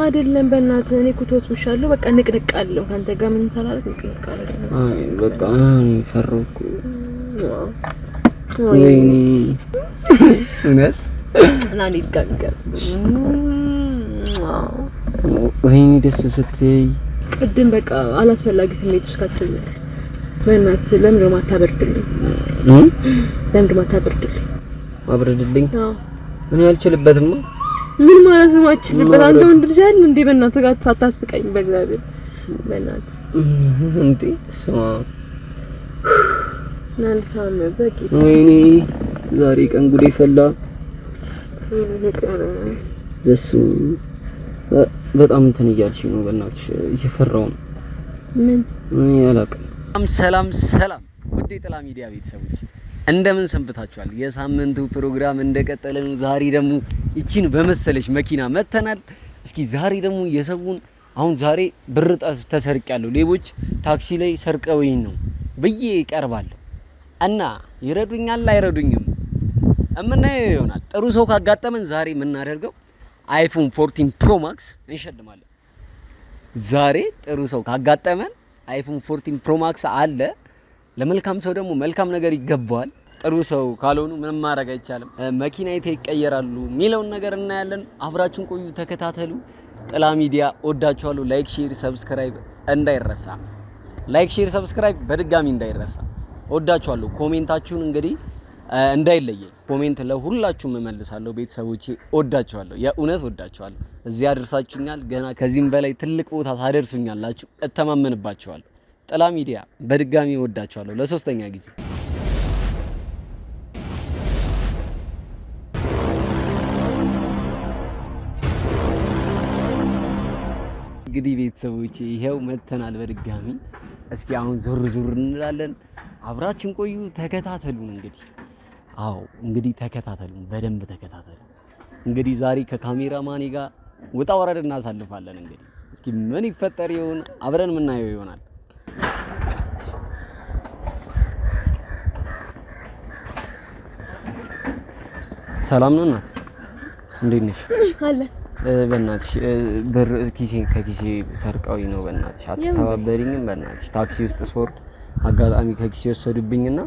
አይደለም በእናትህ እኔ ኩቶት ብሻለሁ በቃ ንቅንቃለሁ አንተ ጋር ምን ተላልክ ንቅንቃለሁ አይ በቃ ፈሮኩ ወይኔ እውነት እና ሊጋገር ወይኔ ደስ ስትይ ቅድም በቃ አላስፈላጊ ስሜት ውስጥ ከተኛል በእናትህ ለምን ነው ማታበርድልኝ ለምን ማታበርድልኝ አብርድልኝ ምን ያልችልበትማ ምን ማለት ነው ማችልበት አንተ ወንድ ልጅ አይደል እንዴ በእናትህ ጋር ሳታስቀኝ በእግዚአብሔር በእናትህ እንዴ ስማ ናንሳም በቂ ወይኔ ዛሬ ቀን ጉዴ ፈላ ደስ በጣም እንትን እያልሽ ነው በእናትሽ እየፈራው ነው ምን ያላቀም ሰላም ውድ የጥላ ሚዲያ ቤተሰቦች እንደምን ሰንብታችኋል? የሳምንቱ ፕሮግራም እንደቀጠለ ነው። ዛሬ ደግሞ እቺን በመሰለሽ መኪና መተናል። እስኪ ዛሬ ደግሞ የሰውን አሁን ዛሬ ብር ተሰርቄያለሁ፣ ሌቦች ታክሲ ላይ ሰርቀውኝ ነው ብዬ ይቀርባል እና ይረዱኛል አይረዱኝም እምናየው ይሆናል። ጥሩ ሰው ካጋጠመን ዛሬ የምናደርገው አይፎን 14 ፕሮ ማክስ እንሸልማለን። ዛሬ ጥሩ ሰው ካጋጠመን አይፎን 14 ፕሮ ማክስ አለ። ለመልካም ሰው ደግሞ መልካም ነገር ይገባዋል። ጥሩ ሰው ካልሆኑ ምንም ማድረግ አይቻልም። መኪናይቴ ይቀየራሉ ሚለውን ነገር እናያለን። አብራችሁን ቆዩ፣ ተከታተሉ። ጥላ ሚዲያ ወዳችኋለሁ። ላይክ፣ ሼር፣ ሰብስክራይብ እንዳይረሳ። ላይክ፣ ሼር፣ ሰብስክራይብ በድጋሚ እንዳይረሳ። ወዳችኋለሁ። ኮሜንታችሁን እንግዲህ እንዳይለየኝ። ኮሜንት ለሁላችሁም እመልሳለሁ። ቤተሰቦቼ ወዳችኋለሁ፣ የእውነት ወዳችኋለሁ። እዚህ አደርሳችሁኛል። ገና ከዚህም በላይ ትልቅ ቦታ ታደርሱኛላችሁ፣ እተማመንባችኋለሁ። ጥላ ሚዲያ በድጋሚ ወዳችኋለሁ ለሶስተኛ ጊዜ። እንግዲህ ቤተሰቦቼ ይሄው መተናል በድጋሚ። እስኪ አሁን ዞር እንላለን። አብራችን ቆዩ፣ ተከታተሉን። እንግዲህ ተከታተሉን፣ በደንብ ተከታተሉ። እንግዲህ ዛሬ ከካሜራማኔ ጋር ውጣ ወረድ እናሳልፋለን። እንግዲህ እስኪ ምን ይፈጠር ይሆን አብረን የምናየው ይሆናል። ሰላም ነው እናት፣ እንዴት ነሽ? አለ በእናትሽ ብር ከኪሴ ሰርቀውኝ ነው። በእናትሽ አትተባበሪኝም? በእናትሽ ታክሲ ውስጥ ስወርድ አጋጣሚ ከኪሴ ወሰዱብኝና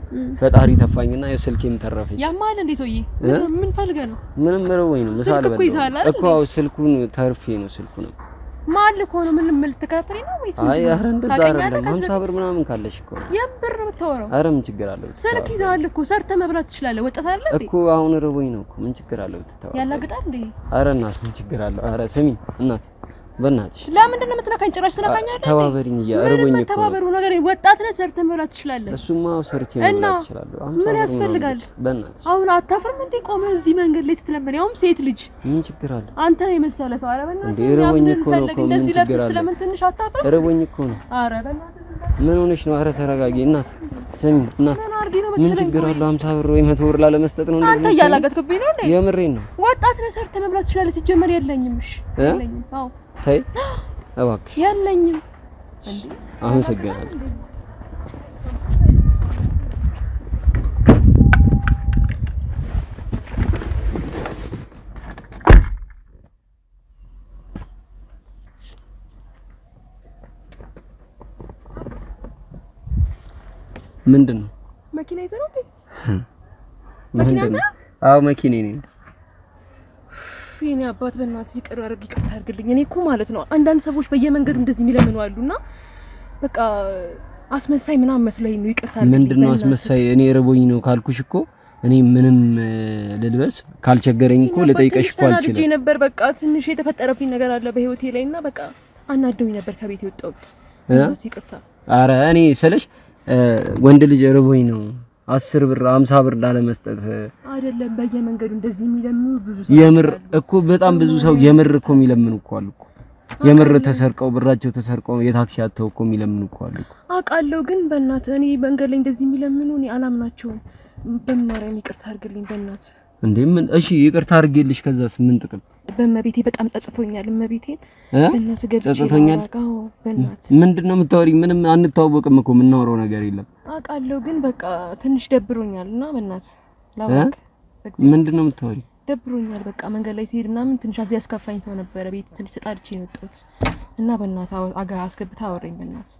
ፈጣሪ ተፋኝና የስልኬም ተረፈች። ያማል እንዴ ቶዬ ምን ፈልገህ ነው? ምንም ምረውኝ ነው ምሳሌ እኮ ስልኩን ተርፌ ነው ስልኩ ነው ማል እኮ ነው ምን ልትከታተሪ ነው ወይስ? አይ አረ እንደዛ አይደለም። 50 ብር ምናምን ካለሽ እኮ የብር ነው የምታወራው? አረ ምን ችግር አለው? ስልክ ይዘሃል እኮ ሰርተህ መብላት ትችላለህ። ወጣት አይደል እንዴ እኮ አሁን ረቦኝ ነው እኮ ምን ችግር አለው? ትታወራ ያላግጣል እንዴ? አረ እናት ምን ችግር አለው? አረ ስሚ እናት በእናትሽ ለምንድን ነው የምትነካኝ? ጭራሽ ትነካኛለህ። ተባበሪኝ እያረቦኝ እኮ ተባበሩ ነገር ወጣት ነህ፣ ሰርተህ መብላት ትችላለህ። እሱማ ሰርቼ መብላት ትችላለህ። ምን ያስፈልጋል? በእናትሽ አሁን አታፍርም እንዴ? ቆመህ እዚህ መንገድ ላይ ስትለምን ያውም ሴት ልጅ ምን ችግር አለ? አንተ የመሰለ ሰው። አረ በእናትህ እንዴ ረቦኝ እኮ ነው እኮ ምን ችግር አለ? ስለምን ትንሽ አታፍርም? ረቦኝ እኮ ነው። አረ በእናትህ ምን ሆነሽ ነው? አረ ተረጋጊ እናት። ስሚ እናት ምን ችግር አለው? 50 ብር ወይ 100 ብር ላለመስጠት ነው እንደዚህ? አንተ እያላገጥክብኝ ነው እንዴ? የምሬን ነው። ወጣት ነህ፣ ሰርተህ መብላት ትችላለህ። ሲጀመር የለኝም። እሺ የለኝም። አዎ ተይ እባክሽ የለኝም። እንዴ አመሰግናለሁ። ምንድን ነው? መኪና ይዘህ ነው እንዴ? ምንድን ነው? አዎ መኪናዬ ነኝ። የኔ አባት በእናትህ ይቅርታ አድርግልኝ። እኔ እኮ ማለት ነው አንዳንድ ሰዎች በየመንገዱ እንደዚህ የሚለምኑ አሉና በቃ አስመሳይ ምናምን መስለኝ ነው። ይቅርታ አድርግልኝ። ምንድነው አስመሳይ? እኔ ረቦኝ ነው ካልኩሽ እኮ እኔ ምንም ልልበስ ካልቸገረኝ እኮ ልጠይቀሽ እኮ አልችልም። ልጅ ነበር በቃ ትንሽ የተፈጠረብኝ ነገር አለ በህይወቴ ላይና በቃ አናደውኝ ነበር ከቤት የወጣሁት። ይቅርታ። አረ እኔ ስለሽ ወንድ ልጅ ረቦኝ ነው 10 ብር 50 ብር ላለመስጠት አይደለም። በየመንገዱ እንደዚህ የሚለምኑ ብዙ ሰው የምር እኮ በጣም ብዙ ሰው የምር እኮ የሚለምኑ እኮ አሉ እኮ የምር ተሰርቀው ብራቸው ተሰርቀው የታክሲ አጥተው እኮ የሚለምኑ እኮ አሉ እኮ አውቃለሁ። ግን በእናትህ እኔ መንገድ ላይ እንደዚህ የሚለምኑ እኔ አላምናቸውም። በማርያም ይቅርታ አድርግልኝ በእናትህ። እንዴ ምን? እሺ ይቅርታ አድርጌልሽ ከዛስ ምን ጥቅም? በመቤቴ በጣም ጸጽቶኛል። መቤቴን በእናትህ ገብቼ ጸጽቶኛል። በእናትህ ምንድነው የምታወሪኝ? ምንም አንተዋወቅም እኮ የምናወራው ነገር የለም። አውቃለሁ ግን በቃ ትንሽ ደብሮኛልና በእናትህ ላውቅ። ምንድነው የምታወሪኝ? ደብሮኛል። በቃ መንገድ ላይ ሲሄድ ምናምን ትንሽ ያስከፋኝ ሰው ነበረ። ቤት ትንሽ ተጣልቼ ነው የወጣሁት እና በእናትህ አስገብታ አወራኝ። በእናትህ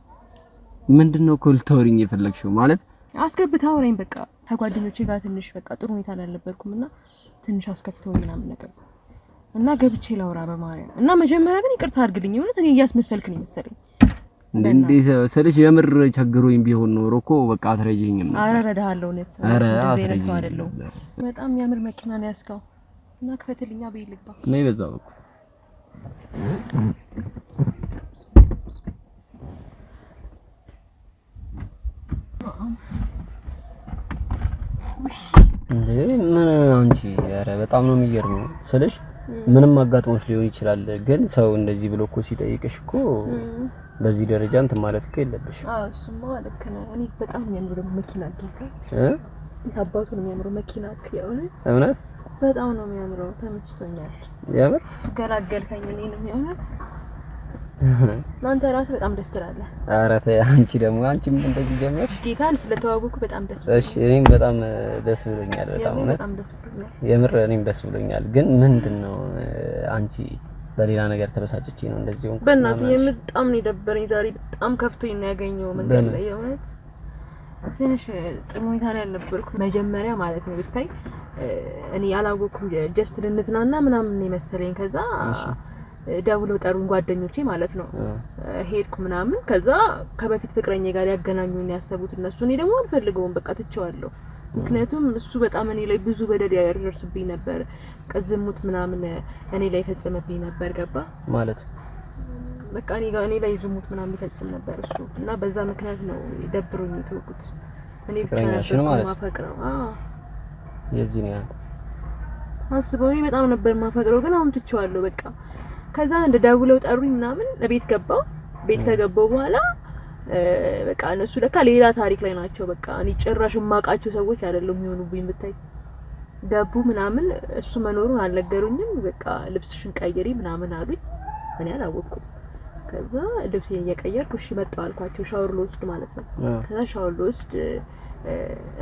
ምንድነው እኮ ልታወሪኝ የፈለግሽው? ማለት አስገብታ አወራኝ። በቃ ከጓደኞቼ ጋር ትንሽ በቃ ጥሩ ሁኔታ ላይ አልነበርኩም እና ትንሽ አስከፍተው ምናምን ነገር እና ገብቼ ላውራ በማርያም እና መጀመሪያ ግን ይቅርታ አድርግልኝ። እውነት እኔ እያስመሰልክ ነው መሰለኝ። እንዴ ሰልሽ የምር ቸግሮኝ ቢሆን ኖሮ እኮ በቃ አትረጂኝም ነበር። ኧረ እረዳሃለሁ። እውነት እንደዚህ ነው አይደለም። በጣም የሚያምር መኪና ነው ያስካው እና ክፈትልኛ በይልባ ነይ በዛ በኩል እንዴ ምን አንቺ ኧረ በጣም ነው የሚገርመው ስልሽ ምንም አጋጥሞሽ ሊሆን ይችላል ግን ሰው እንደዚህ ብሎ እኮ ሲጠይቅሽ እኮ በዚህ ደረጃ እንትን ማለት እኮ የለብሽ። አዎ እሱማ ልክ ነው። እኔ በጣም የሚያምር መኪና አግኝተህ አባቱ ነው የሚያምረው መኪና እውነት በጣም ነው የሚያምረው። ተመችቶኛል። ያምር ገላገልከኝ። እኔ ነው የእውነት አንተ ራስህ በጣም ደስ ትላለህ። ኧረ ተይ አንቺ ደግሞ አንቺም እንደዚህ ጀመርሽ። ጌታን ስለተዋወቅኩ በጣም ደስ ብሎኛል። እሺ እኔም በጣም ደስ ብሎኛል። በጣም ደስ ብሎኛል። የምር እኔም ደስ ብሎኛል። ግን ምንድነው አንቺ በሌላ ነገር ተበሳጭቼ ነው እንደዚህ ሆንኩ? በእናትህ በጣም ነው የደበረኝ ዛሬ። በጣም ከፍቶኝ ነው ያገኘው መንገድ ላይ የእውነት ትንሽ ጥሩ ሁኔታ ላይ አልነበርኩም መጀመሪያ ማለት ነው። ብታይ እኔ ያላወቅኩም ጀስት ልንዝናና ምናምን ነው መሰለኝ። ከዛ ደውለው ጠሩኝ ጓደኞቼ ማለት ነው። ሄድኩ ምናምን ከዛ ከበፊት ፍቅረኛ ጋር ያገናኙኝ ያሰቡት እነሱ። እኔ ደግሞ አልፈልገውም በቃ ትቼዋለሁ። ምክንያቱም እሱ በጣም እኔ ላይ ብዙ በደል ያደርስብኝ ነበር። ቀዝሙት ምናምን እኔ ላይ ፈጸመብኝ ነበር። ገባ ማለት በቃ እኔ ላይ ዝሙት ምናምን ይፈጽም ነበር እሱ እና በዛ ምክንያት ነው ደብሮኝ የተውኩት። እኔ ብቻ ነበር ማፈቅረው። የዚህ ነው አስበው። እኔ በጣም ነበር ማፈቅረው ግን አሁን ትቼዋለሁ በቃ። ከዛ እንደደውለው ጠሩኝ ምናምን ቤት ገባው። ቤት ከገባው በኋላ በቃ እነሱ ለካ ሌላ ታሪክ ላይ ናቸው። በቃ እኔ ጭራሽ የማውቃቸው ሰዎች አይደለም የሚሆኑብኝ ብታይ። ገቡ ምናምን እሱ መኖሩን አልነገሩኝም። በቃ ልብስሽን ቀይሪ ምናምን አሉኝ። እኔ አላወቅኩም። ከዛ ልብሴን እየቀየርኩ እሺ መጣሁ አልኳቸው። ሻወር ልወስድ ማለት ነው። ከዛ ሻወር ልወስድ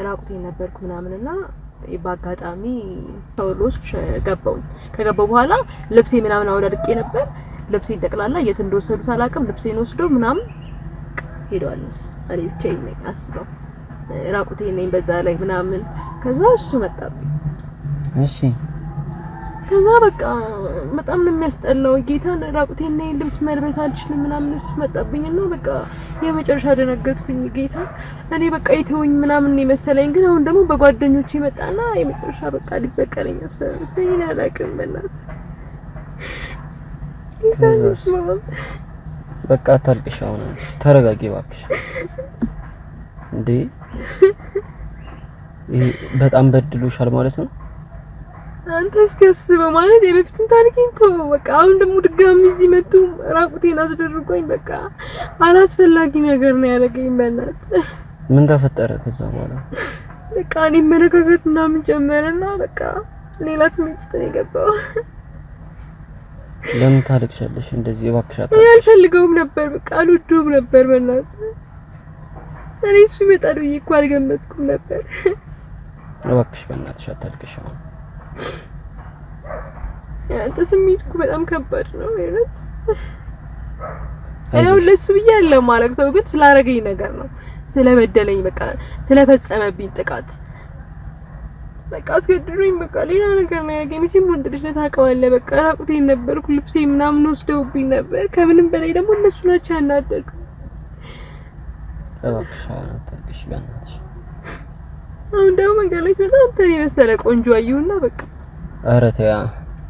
ራቁቴን ነበርኩ ምናምንና በአጋጣሚ ሻወር ልወስድ ገባሁ። ከገባሁ በኋላ ልብሴ ምናምን አወዳድቄ ነበር። ልብሴን ጠቅላላ የት እንደወሰዱት አላውቅም። ልብሴን ወስደው ምናምን ሄደዋል። እኔ ብቻዬን ነኝ አስበው። ራቁቴን ነኝ በዛ ላይ ምናምን። ከዛ እሱ መጣብኝ። እሺ ከዛ በቃ በጣም ነው የሚያስጠላው። ጌታን ራቁቴን ነኝ ልብስ መልበስ አልችልም ምናምን። እሱ መጣብኝና በቃ የመጨረሻ ደነገጥኩኝ። ጌታ እኔ በቃ ይተውኝ ምናምን ነው መሰለኝ። ግን አሁን ደግሞ በጓደኞቼ መጣና የመጨረሻ በቃ ሊበቀለኝ አሰበኝ። አላውቅም በእናትህ በቃ አታልቅሽ። አሁን ተረጋጊ እባክሽ። እንዴ በጣም በድሎሻል ማለት ነው። አንተ እስቲ አስበው ማለት የበፊቱን ታሪኬን ተው በቃ። አሁን ደግሞ ድጋሚ እዚህ መጥቶ ራቁቴን አስደርጎኝ በቃ አላስፈላጊ ነገር ነው ያደረገኝ። በእናትህ ምን ተፈጠረ ከዛ በኋላ? በቃ እኔ መነጋገር ምናምን ጀመረና በቃ ሌላ ስሜት ውስጥ ነው የገባው። ለምን ታለቅሻለሽ እንደዚህ? እባክሽ እኔ አልፈልገውም ነበር በቃ አልወደውም ነበር በእናትህ። እኔ እሱ ይመጣል ብዬ እኮ አልገመትኩም ነበር። እባክሽ በእናትሽ አታልቅሽ። ያንተ ስሜት እኮ በጣም ከባድ ነው ማለት። እኔ ለሱ ብዬ ያለው ማለት ሰው ግን ስላረገኝ ነገር ነው ስለበደለኝ በቃ ስለፈጸመብኝ ጥቃት በቃ አስገድዶኝ በቃ ሌላ ነገር ነው ያገኘኝ። ምንም ወንድ ልጅ ነው ታውቀዋለህ። በቃ ራቁቴን ነበርኩ ልብሴ ምናምን ወስደውብኝ ነበር። ከምንም በላይ ደግሞ እነሱ ናቸው ያናደዱኝ። እባክሽ አታልቅሽ በእናትሽ። አሁን ደግሞ መንገድ ላይ በጣም አንተን የመሰለ ቆንጆ አየሁና በቃ ኧረ ተያ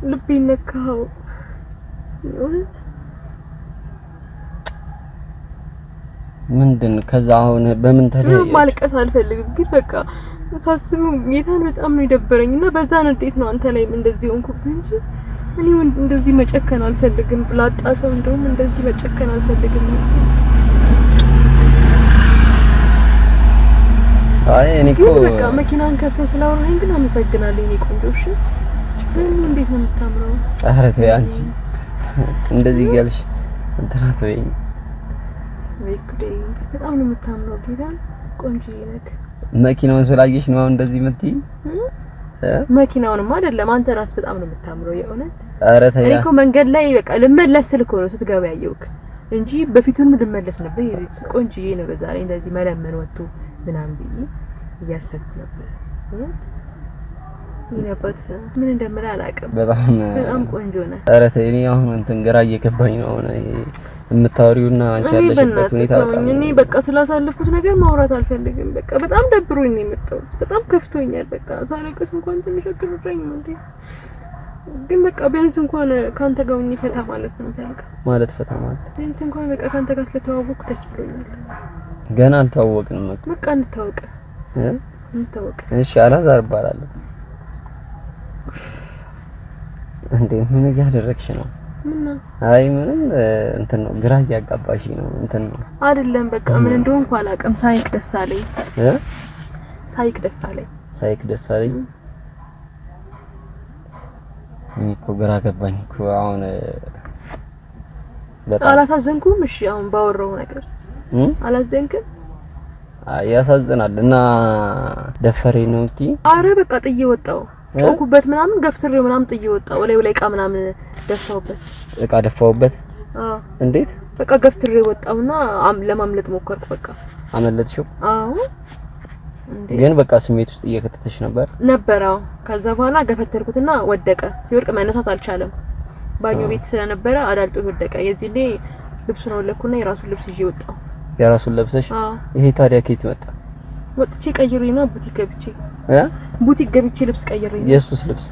ልቤን ነካው። እውነት ምንድን ከዛ አሁን በምን ተለየ? ማልቀስ አልፈልግም ግን በቃ ሳስበው ጌታን በጣም ነው የደበረኝና በዛ ንዴት ነው አንተ ላይ እንደዚህ ሆንኩብኝ እንጂ እኔ እንደዚህ መጨከን አልፈልግም። ብላጣ ሰው እንደውም እንደዚህ መጨከን አልፈልግም። አይ እኔ እኮ በቃ መኪናን ከፍተህ ስላወራኸኝ ግን አመሰግናለሁ። እኔ ቆንጆ እሺ። ግን እንዴት ነው የምታምረው? ኧረ ተይ አንቺ እንደዚህ እያልሽ እንትና ተወኝ። ወይ ጉዴ በጣም ነው የምታምረው ጌታን። ቆንጆ ነህ። መኪናውን ስላየሽ ነው አሁን እንደዚህ የምትይኝ? መኪናውንም አይደለም አንተ ራስ በጣም ነው የምታምረው የእውነት። ኧረ ተይ እኔ እኮ መንገድ ላይ በቃ ልመለስ ስል እኮ ነው ስትገባ ያየሁት እንጂ በፊቱንም ልመለስ ነበር። ቆንጆዬ ነው በዛሬ እንደዚህ መለመን ወጥቶ ምናምን ብዬ እያሰብኩ ነበር እውነት። ይነባት ምን እንደምል አላውቅም። በጣም ቆንጆ ነው። ኧረ ተይ እኔ አሁን እንትን ግራ እየገባኝ ነው አሁን የምታወሪውና አንቺ ያለሽበት ሁኔታ እኔ በቃ ስላሳለፍኩት ነገር ማውራት አልፈልግም። በቃ በጣም ደብሮኝ ነው የመጣሁት። በጣም ከፍቶኛል። በቃ ሳለቅስ እንኳን ትንሽ አትወራኝ እንዴ? ግን በቃ ቢያንስ እንኳን ካንተ ጋር ሆኜ ፈታ ማለት ነው ታልካ ማለት ፈታ ማለት ቢያንስ እንኳን በቃ ካንተ ጋር ስለተዋወቅኩ ደስ ብሎኛል። ገና አልተዋወቅንም በቃ እንተዋወቅ እንተዋወቅ። እሺ አላዛር እባላለሁ። እንዴ ምን እያደረግሽ ነው? አይ ምንም እንትን ነው ግራ እያጋባሽ ነው እንትን ነው አይደለም። በቃ ምን እንደሆንኩ አላውቅም። ሳይክ ደሳለኝ ሳይክ ደሳለኝ እኮ ግራ ገባኝ እኮ አሁን በጣም አላሳዘንኩም። እሺ አሁን ባወራው ነገር አላዘንክም? ያሳዝናል። እና ደፈሬ ነው እንጂ አረ በቃ ጥዬ ወጣው ጮኩበት ምናምን ገፍትሬው ምናምን ጥዬ ወጣው። ላይ እቃ ምናምን ደፋውበት። እንዴት በቃ ገፍትሬው ወጣውና ለማምለጥ ሞከርኩ። በቃ አመለጥሽው? አዎ። ግን በቃ ስሜት ውስጥ እየከተተሽ ነበር? አዎ። ከዛ በኋላ ገፈተርኩትና ወደቀ። ሲወርቅ መነሳት አልቻለም። ባኞ ቤት ስለነበረ አዳልጦ ወደቀ። የዚህ ላይ ልብሱን አወለኩና የራሱን ልብስ ይዤ ወጣው። የራሱን ለብሰሽ? ይሄ ታዲያ ከየት መጣ? ወጥቼ ቀይሬና ቡቲክ ገብቼ ልብስ ቀይሬና የሱስ ልብስ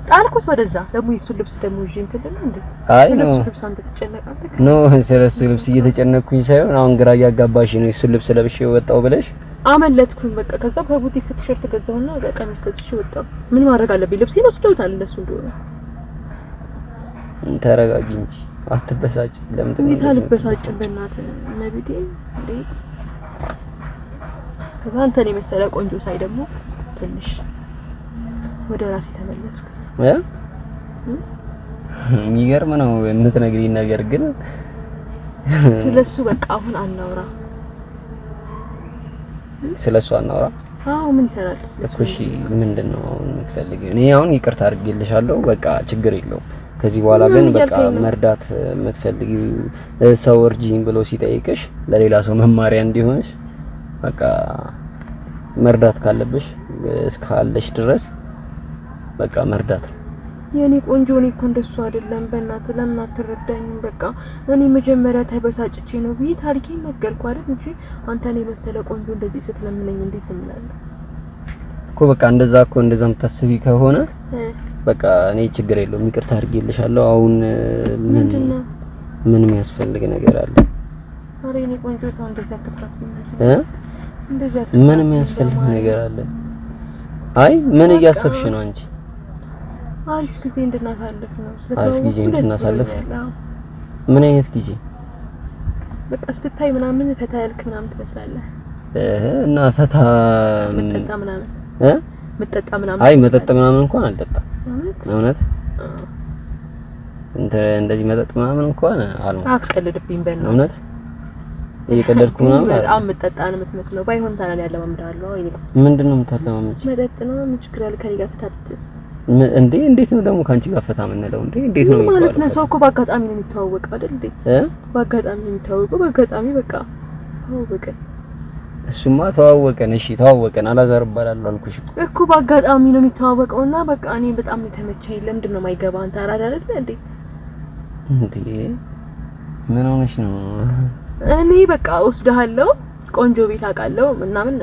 ጣልኩት ወደዛ። ደግሞ የሱን ልብስ ደግሞ ይዤ እንትን እንዴ? አይ ነው ልብስ አንተ ተጨነቃለህ? ኖ ስለሱ ልብስ እየተጨነቅኩኝ ሳይሆን አሁን ግራ ያጋባሽ ነው። የሱን ልብስ ለብሼ ወጣው ብለሽ አመለጥኩኝ። በቃ ከዛ በቡቲክ ቲሸርት ገዛውና ቀሚስ ገዝቼ ወጣው። ምን ማድረግ አለብኝ? ልብሴን ወስደውታል እነሱ እንደሆነ። ተረጋጊ እንጂ አትበሳጭ። ለምን እንዴት አልበሳጭም? በእናትህ ነብቴ እንዴ ከዛ አንተን የመሰለ ቆንጆ ሳይ ደግሞ ትንሽ ወደ ራሴ ተመለስኩ። የሚገርም ነው የምትነግሪኝ ነገር ግን ስለሱ በቃ አሁን አናውራ። ስለሱ አናውራ? አዎ ምን ይሰራል ስለሱ? እሺ ምንድነው አሁን የምትፈልጊው? እኔ አሁን ይቅርታ አድርጌልሻለሁ። በቃ ችግር የለውም። ከዚህ በኋላ ግን በቃ መርዳት የምትፈልጊው ሰው እርጂኝ ብሎ ሲጠይቅሽ ለሌላ ሰው መማሪያ እንዲሆንሽ በቃ መርዳት ካለብሽ እስካለሽ ድረስ በቃ መርዳት። የኔ ቆንጆ እኔ እኮ እንደሱ አይደለም። በእናትህ ለምን አትረዳኝም? በቃ እኔ መጀመሪያ ተበሳጭቼ ነው ብዬ ታሪኬን ነገርኩ አይደል እንጂ አንተን የመሰለ ቆንጆ እንደዚህ ስትለምነኝ እንዴት ስምላለ እኮ በቃ እንደዛ የምታስቢ ከሆነ በቃ እኔ ችግር የለውም ይቅርታ አድርጌልሻለሁ። አሁን ምን የሚያስፈልግ ነገር አለ? አሬ እኔ ቆንጆ ሰው እንደዛ አትፈራም እንደዛ ምን የሚያስፈልግ ነገር አለ? አይ ምን እያሰብሽ ነው አንቺ? አሪፍ ጊዜ እንድናሳልፍ ነው። አሪፍ ጊዜ እንድናሳልፍ? ምን አይነት ጊዜ? በቃ ስትታይ ምናምን ፈታ ያልክ ምናምን ትመስላለህ። እና ፈታ መጠጣ ምናምን አይ መጠጥ ምናምን እንኳን አልጠጣም። እውነት እንደዚህ መጠጥ ምናምን እንኳን አልሞክርም። አትቀልድብኝ በእናትህ። እውነት እየቀለድኩ ምናምን በጣም መጠጣ ነው የምትመስለው። ባይሆን ታናን ያለማምዳለሁ። አይ ምንድነው የምታለማምጪ? መጠጥ ነው። ምን ችግር አለ ከኔ ጋር ፈታ እንዴ? እንዴት ነው ደግሞ ካንቺ ጋር ፈታ የምንለው እንዴ? እንዴት ነው ማለት ነው? ሰው እኮ በአጋጣሚ ነው የሚተዋወቀው አይደል እንዴ? በአጋጣሚ ነው የሚተዋወቀው። በአጋጣሚ በቃ ተዋወቀን። እሱማ ተዋወቀን። እሺ ተዋወቀን። አላዛር እባላለሁ አልኩሽ እኮ። በአጋጣሚ ነው የሚተዋወቀውና በቃ እኔ በጣም የተመቸኝ። ለምንድን ነው የማይገባህ? አንተ አራዳ አይደል እንዴ? እንዴ ምን ሆነሽ ነው? እኔ በቃ ወስደሃለሁ፣ ቆንጆ ቤት አውቃለሁ ምናምን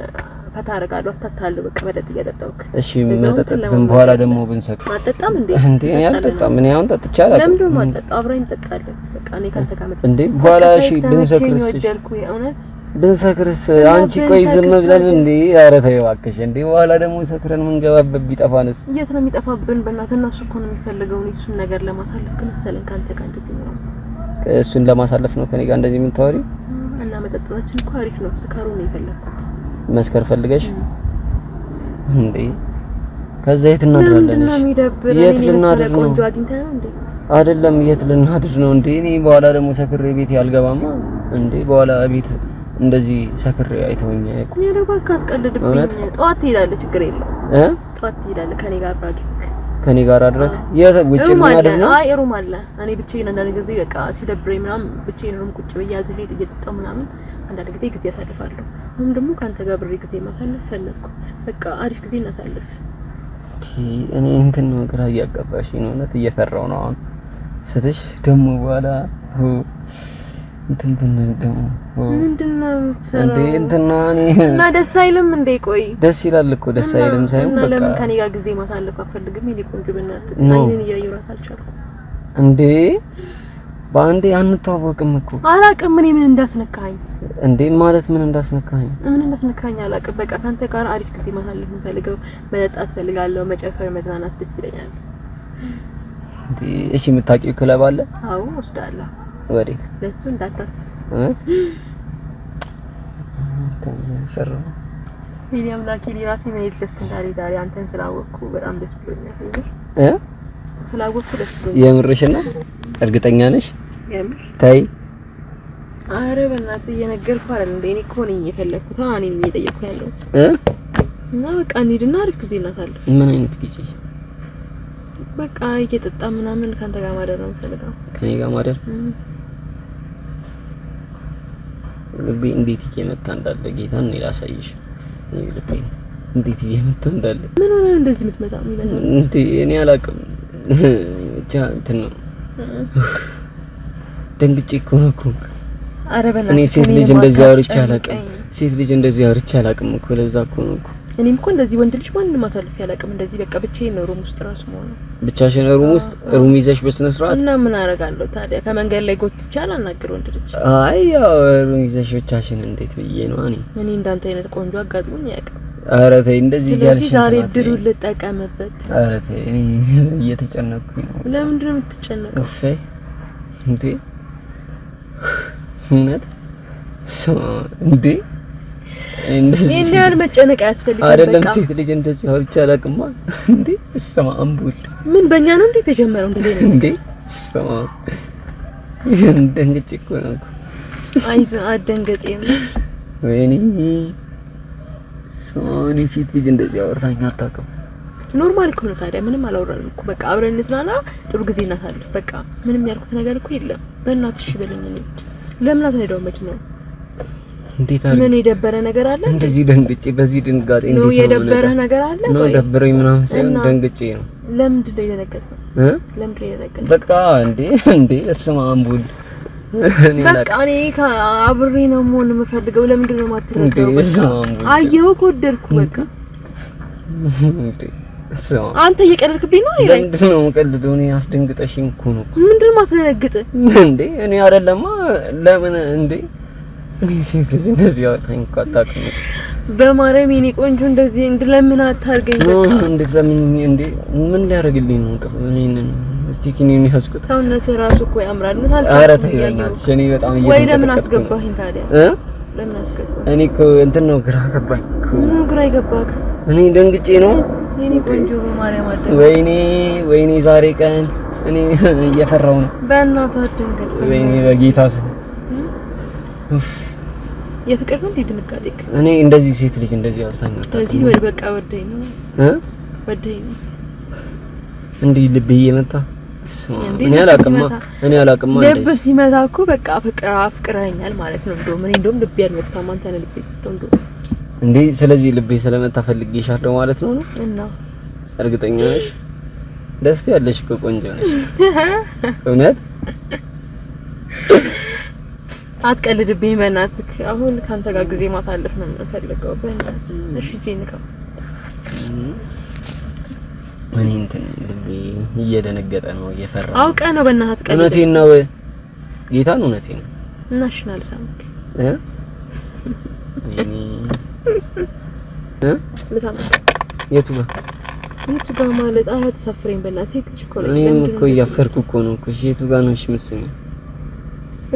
ፈታ አደርጋለሁ፣ አታታለሁ። በቃ መጠጥ እያጠጣሁክ። እሺ መጠጥ ዝም በኋላ ደግሞ ብንሰክር አጠጣም እንዴ? እንዴ እኔ አልጠጣም። ምን ያውን ጠጥቻለሁ። ለምን ነው ማጠጣ? አብረን እንጠጣለን። በቃ እኔ ካንተ ጋር መጠጥ እንዴ በኋላ እሺ ብንሰክርስ? ወደድኩ የእውነት ብንሰክርስ? አንቺ ቆይ ዝም ብለን እንዴ? ኧረ ተይ እባክሽ እንዴ! በኋላ ደግሞ ሰክረን ምንገባበት ቢጠፋንስ? የት ነው የሚጠፋብን? በእናትህ እሱ እኮ ነው የሚፈልገው። እሱን ነገር ለማሳለፍ ግን መሰለኝ ካንተ ጋር እንደዚህ ነው። እሱን ለማሳለፍ ነው ከኔ ጋር እንደዚህ የምታወሪው? እና መጠጣታችን እኮ አሪፍ ነው። ስካሩ ነው የፈለኩት። መስከር ፈልገሽ እንዴ? ከዛ የት እናድራለን? የት ልናድር ነው? ቆንጆ አግኝተህ ነው እንዴ? አይደለም የት ልናድር ነው እንዴ? እኔ በኋላ ደግሞ ሰክሬ ቤት ያልገባማ እንዴ? በኋላ ቤት እንደዚህ ሰክሬ አይተውኝ አያውቁም። እኔ ደግሞ አትቀልድብኝ። ጠዋት ትሄዳለህ፣ ችግር የለም ጠዋት ትሄዳለህ ከኔ ጋር ከኔ ጋር አድረግ ውጭ ምን አደረገ? አይ ሩም አለ። እኔ ብቻዬን አንዳንድ ጊዜ በቃ ሲደብረኝ ምናምን ብቻዬን ሩም ቁጭ ብዬ አዝሬ እየጠጣሁ ምናምን አንዳንድ ጊዜ አሳልፋለሁ። አሁን ደግሞ ካንተ ጋር ብሬ ጊዜ ማሳለፍ ፈለኩ። በቃ አሪፍ ጊዜ እናሳልፍ። እኔ እንትን ነው ግራ እያጋባሽ ነው። እውነት እየፈራው ነው አሁን ስልሽ ደግሞ በኋላ እንትን ደግሞ ምንድነው የምትፈራው እንዴ? እንትና እኔ እና ደስ አይልም እንዴ? ቆይ ደስ ይላል እኮ ደስ አይልም ሳይሆን በቃ ለምን ከኔ ጋር ጊዜ ማሳለፍ አፈልግም? እኔ ቆንጆ በእናትህ አይኔን እያየሁ ራስ አልቻልኩም እንዴ። በአንዴ አንተዋወቅም እኮ አላውቅም። እኔ ምን እንዳስነካኝ እንዴ ማለት ምን እንዳስነካኝ አላውቅም። በቃ ካንተ ጋር አሪፍ ጊዜ ማሳለፍ እንፈልገው፣ መጠጣት ፈልጋለሁ፣ መጨፈር፣ መዝናናት ደስ ይለኛል። እንዴ እሺ፣ የምታውቂው ክለብ አለ? አዎ ወስዳለሁ። ወዴት? ለሱ እንዳታስብ ፈራው። ሚሊየም ላኪ ሊራሲ መሄድ ደስ እንዳለኝ ዛሬ አንተን ስላወቅኩ በጣም ደስ ብሎኛል። ስላወቅኩ ደስ ብሎኛል። የምርሽ ነው? እርግጠኛ ነሽ? የምር ታይ። አረ በእናትህ እየነገርኩህ አይደል እንዴ? እኔ እኮ ነኝ የፈለኩት። እኔ ነኝ እየጠየኩህ ያለሁት እና በቃ እንሂድና አሪፍ ጊዜ እናሳልፍ። ምን አይነት ጊዜ? በቃ እየጠጣ ምናምን ካንተ ጋር ማደር ነው የምፈልገው። ከኔ ጋር ማደር? ልቤ እንዴት እየመታ እንዳለ ጌታን እኔ ላሳይሽ። ልቤ እንዴት እየመታ እንዳለ። ምን ሆነ እንደዚህ የምትመጣው? እንዴ እኔ አላውቅም። ብቻ እንትን ነው ደንግጬ እኮ ነው እኮ። ኧረ በእናትህ እኔ ሴት ልጅ እንደዚህ አውርቼ አላውቅም። ሴት ልጅ እንደዚህ አውርቼ አላውቅም እኮ። ለዛ እኮ ነው እኮ እኔም እኮ እንደዚህ ወንድ ልጅ ማንንም አሳልፌ አላውቅም። እንደዚህ በቃ ብቻዬን ነው ሩም ውስጥ ራሱ ማለት ነው። ብቻሽን ሩም ውስጥ ሩም ይዘሽ በስነ ስርዓት? እና ምን አደርጋለሁ ታዲያ? ከመንገድ ላይ ጎትቼ አላናግር ወንድ ልጅ። አይ ያው ሩም ይዘሽ ብቻሽን እንዴት ብዬ ነው እኔ እንዳንተ አይነት ቆንጆ አጋጥሞኝ ያውቃል። ኧረ ተይ እንደዚህ እያልሽ ስለዚህ ዛሬ ድሩን ልጠቀምበት። ኧረ ተይ እኔ እየተጨነቅኩኝ ነው። ለምንድን ነው የምትጨነቀው? እሺ እንዴ እውነት እንዴ እንደዚህ የኛን መጨነቅ ያስፈልጋል። አይደለም ሴት ልጅ እንደዚህ አውርቼ አላውቅም እንዴ። እሰማ አምቡል ምን በእኛ ነው እንዴ የተጀመረው? እንደዚህ ነው እንዴ? እሰማ ደንግጬ እኮ ነው። አይዞህ አትደንግጥ። ወይኔ ሶኒ ሴት ልጅ እንደዚህ አወራኝ አታውቅም። ኖርማል እኮ ነው ታዲያ። ምንም አላወራንም እኮ በቃ አብረን እንዝናና፣ ጥሩ ጊዜ እናሳልፍ። በቃ ምንም ያልኩት ነገር እኮ የለም። በእናትሽ እሺ በለኝ ነው። ለምን አትነዳው መኪናው? እንዴት አለ? ምን የደበረ ነገር አለ? እንደዚህ ደንግጬ በዚህ ድንጋጤ እንዴት ነው የደበረ ነገር አለ? ነው ደብረኝ ምናምን ሳይሆን ደንግጬ ነው። ለምንድን ነው የደነገጥከው? ለምንድን ነው የደነገጥከው? በቃ እንዴ እስማ አምቡል በቃ እኔ አብሬ ነው መሆን የምፈልገው። ለምንድን ነው የማትረዳው? በቃ አየሁ እኮ ወደድኩ። በቃ አንተ እየቀለድክብኝ ነው። ለምንድን ነው የምቀልደው? እኔ አስደንግጠሽኝ እኮ ነው። ምንድን ነው የማትደነግጥ እንዴ? እኔ አይደለማ ለምን እንዴ? እኔ ሴት ልጅ እንደዚህ አወጣኝ እኮ አታውቅም። በማርያም የኔ ቆንጆ እንደዚህ ለምን አታርገኝ? በቃ እንዴት ለምን እንዴ? ምን ሊያደርግልኝ ነው? ጥሩ እኔን እስቲ ኪኒን ያስኩት ሰውነት ራሱ እኮ ያምራል። ምን ታልኩ? ኧረ ተይ በእናትሽ እኔ በጣም ወይ ለምን አስገባኸኝ ታዲያ? ለምን አስገባኸኝ? እኔ እኮ እንትን ነው ግራ ገባኝ። ምን ግራ ይገባክ? እኔ ደንግጬ ነው የኔ ቆንጆ በማርያም አደረገ። ወይኔ ዛሬ ቀን እኔ እየፈራው ነው። በእናትህ አትደንግጥ። ወይኔ በጌታ ስም የፍቅር ነው ድንጋጤክ? እኔ እንደዚህ ሴት ልጅ እንደዚህ አውርታኝ ነው። ስለዚህ ወይ በቃ ወደኝ ነው ወደኝ ነው እንዴ ልቤ እየመታ እኔ አላውቅም ልብ ሲመታ እኮ በቃ አፍቅረኛል ማለት ነው። እንደውም ልቤ አልመታም አንተ ነህ ልቤ እንደው እንዴ። ስለዚህ ልቤ ስለመታ ፈልጌሻለሁ ማለት ነው። እና እርግጠኛ ነሽ? ደስ ያለሽ እኮ ቆንጆ ነሽ። እውነት አትቀልድብኝ በእናትህ። አሁን ካንተ ጋር ጊዜ ማሳለፍ ነው የምፈልገው በእናትህ። እሺ ጄኒካ እኔ እንትን ልቤ እየደነገጠ ነው እየፈራ አውቀህ ነው በእናትህ አትቀልድ። እውነቴን ነው ጌታን እውነቴን ነው። ናሽናል ሳምክ ለታምክ የቱ ጋር ማለት አራት ሰፍሬን በእናትህ ሴት ልጅ እኮ ነው። እኔም እኮ እያፈርኩ እኮ ነው እኮ። እሺ የቱ ጋር ነው እሺ መስለኝ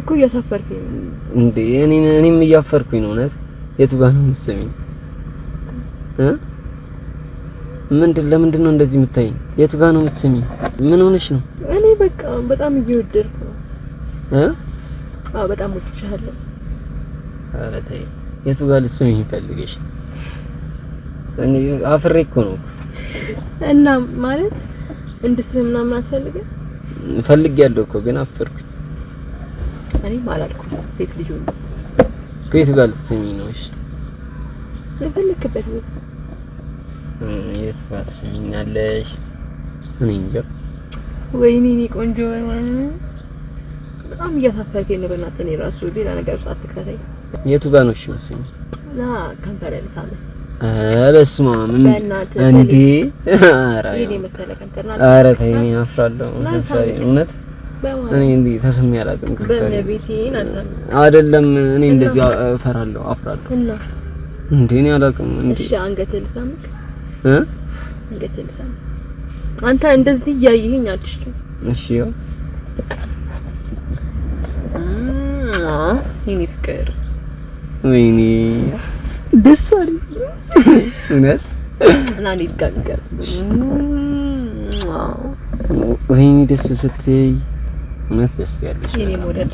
እኮ እያሳፈርኩኝ ነው እንዴ? እኔም እያፈርኩኝ ነው እውነት። የቱ ጋር ነው መስለኝ ለምንድን ነው እንደዚህ የምታይኝ? የቱ ጋር ነው የምትሰሚኝ? ምን ሆነሽ ነው? እኔ በቃ በጣም እየወደድኩ ነው። አዎ በጣም ወድሻለሁ። ኧረ ተይ የቱ ጋር ልትስሚኝ ፈልገሽ? እኔ አፍሬ እኮ ነው እና ማለት እንድስም ምናምን አትፈልግም? ፈልጊያለሁ እኮ ግን አፈርኩኝ። እኔም አላልኩም ሴት ልጅ ነው ከየቱ ጋር ልትስሚኝ ነው? እሺ የፈለክበት ነው። የት ጋር ትስሚኛለሽ? እኔ እንጃ። ወይኔ እኔ ቆንጆ በጣም እያሳፈርከኝ ነው። በእናትህ እኔ ራሱ ሌላ ነገር ውስጥ አትከታተይ። የቱ ጋር ነው? እሺ መሰለኝ ና ከንፈር ልሳም። በስመ አብ እንዴ! ኧረ ይሄኔ መሰለ ከንፈር ና። ኧረ ተይ እኔ አፍራለሁ። እውነት እኔ እንዴ ተስሜ አላውቅም። ከንፈር በነቢቴን አልሳም አይደለም። እኔ እንደዚህ እፈራለሁ፣ አፍራለሁ። እና እንዴ እኔ አላውቅም። እንዴ እሺ አንገትህን ልሳምክ አንገትህን ልሳም። አንተ እንደዚህ እያየኸኝ አልችልም። እሺ ያው የኔ ፍቅር ወይኔ ደስ አለኝ እውነት እና ሊጋገር ወይኔ ደስ ስትይ እውነት ደስ ያለሽ የኔ ሞዴል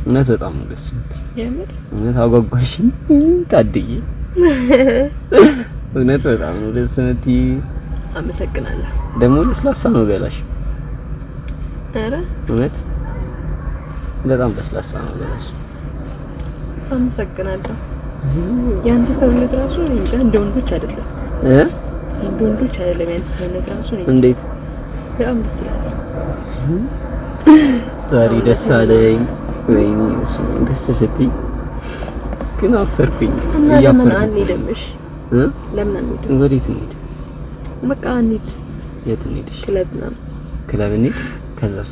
እውነት በጣም ደስ ስትይ የምር እውነት አጓጓሽኝ ታድዬ እውነት በጣም ነው ደስ ስትይ። አመሰግናለሁ። ደግሞ ለስላሳ ነው ገላሽ። ኧረ እውነት በጣም ለስላሳ ነው ገላሽ። አመሰግናለሁ። ያንተ ሰውነት ራሱ እንጃ እንደ ወንዶች አይደለም እንደ ወንዶች አይደለም። ያንተ ሰውነት ራሱ እንዴት በጣም ደስ ይላል። ዛሬ ደስ አለኝ። ወይኔ እሱ ደስ ስትይ ግን አፈርኩኝ። ለምን አንሄድም? እሺ ለምን አንሄድም? ወዴት እንሂድ? በቃ እንሂድ። የት እንሂድ? ክለብ ነው። ክለብ እንሂድ። ከዛስ?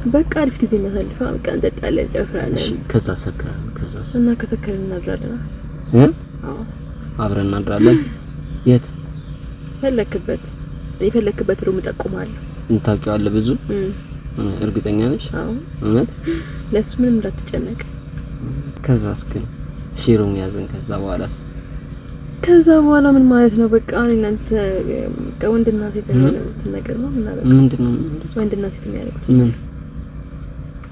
በቃ አሪፍ ጊዜ እናሳልፋ። በቃ እንጠጣለን፣ እንጨፍራለን። እሺ ከዛ ሰከረን። ከዛስ? እና ከሰከረን እናድራለን። አዎ አብረን እናድራለን። የት? የፈለክበት ሩም እጠቁምሃለሁ። እንታውቂዋለህ ብዙ? እርግጠኛ ነሽ? አዎ እውነት? ለሱ ምንም እንዳትጨነቅ። ከዛስ ግን? እሺ ሩም ያዘን። ከዛ በኋላ ምን ማለት ነው? በቃ እናንተ ከወንድና ሴት ነገር ነው እና በቃ ምንድነው? ወንድና ሴት የሚያደርጉት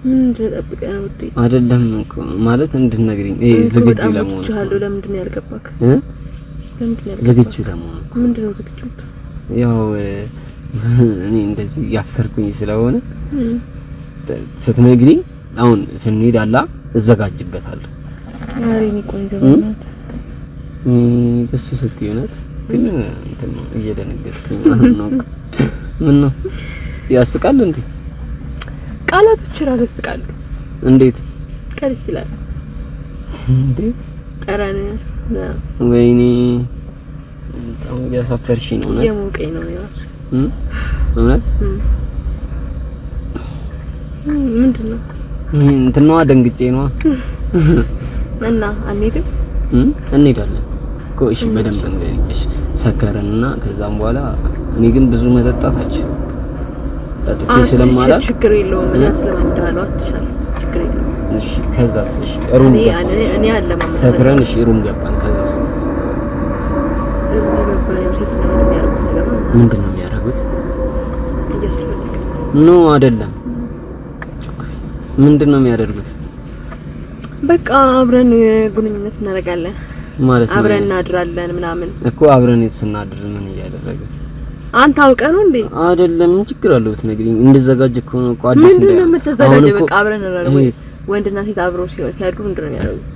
ምን እንደጠብቀህ ነው? አይደለም እኮ ማለት እንድትነግሪኝ ዝግጁ ለመሆን ነው። ለምንድን ነው ያልገባክ? ዝግጁ ለመሆን ምንድነው ዝግጁት? ያው እኔ እንደዚህ ያፈርኩኝ ስለሆነ ስትነግሪኝ አሁን ስንሄድ አላ እዘጋጅበታለሁ። አሬ ቆንጆ ደስ ስትይ እውነት ግን እንትን ነው እየደነገጥኩኝ ነው። ምን ነው ያስቃል እንዴ? ቃላቶች ራሱ ያስቃሉ። እንዴት? ቀርስ ይላል እንዴ? ቀራነ ወይኔ በጣም ያሳፈርሽኝ ነው። የሞቀኝ ነው የራሱ እውነት ምንድነው? እንትን ነው ደንግጬ ነው። እና አንሄድም? እንሄዳለን እኮ እሺ። በደንብ እንገኝሽ ሰከረንና ከዛም በኋላ እኔ ግን ብዙ መጠጣታችን ለጥቼ ስለማላል ችግር የለውም። እኔ ስለማንዳለው አትሻል ችግር የለውም። እሺ ከዛስ? እሺ ሩም እኔ አለማም ሰክረን እሺ ሩም ገባን። ከዛስ? ሩም ገባን። ያው ሴት ነው የሚያደርጉት ነገር ነው። ምንድነው የሚያደርጉት? እያስፈልግ ኖ አይደለም። ምንድነው የሚያደርጉት? በቃ አብረን ግንኙነት እናደርጋለን ማለት ነው። አብረን እናድራለን ምናምን እኮ አብረን ስናድር ምን እያደረግን? አንተ አውቀህ ነው እንዴ? አይደለም ምን ችግር አለው ብትነግሪኝ? እንደዘጋጅ እኮ ነው እኮ አዲስ እንደ ምንድነው የምትዘጋጀው? በቃ አብረን እናደርጋለን ወይ ወንድና ሴት አብረው ሲያድሩ ምንድነው የሚያደርጉት?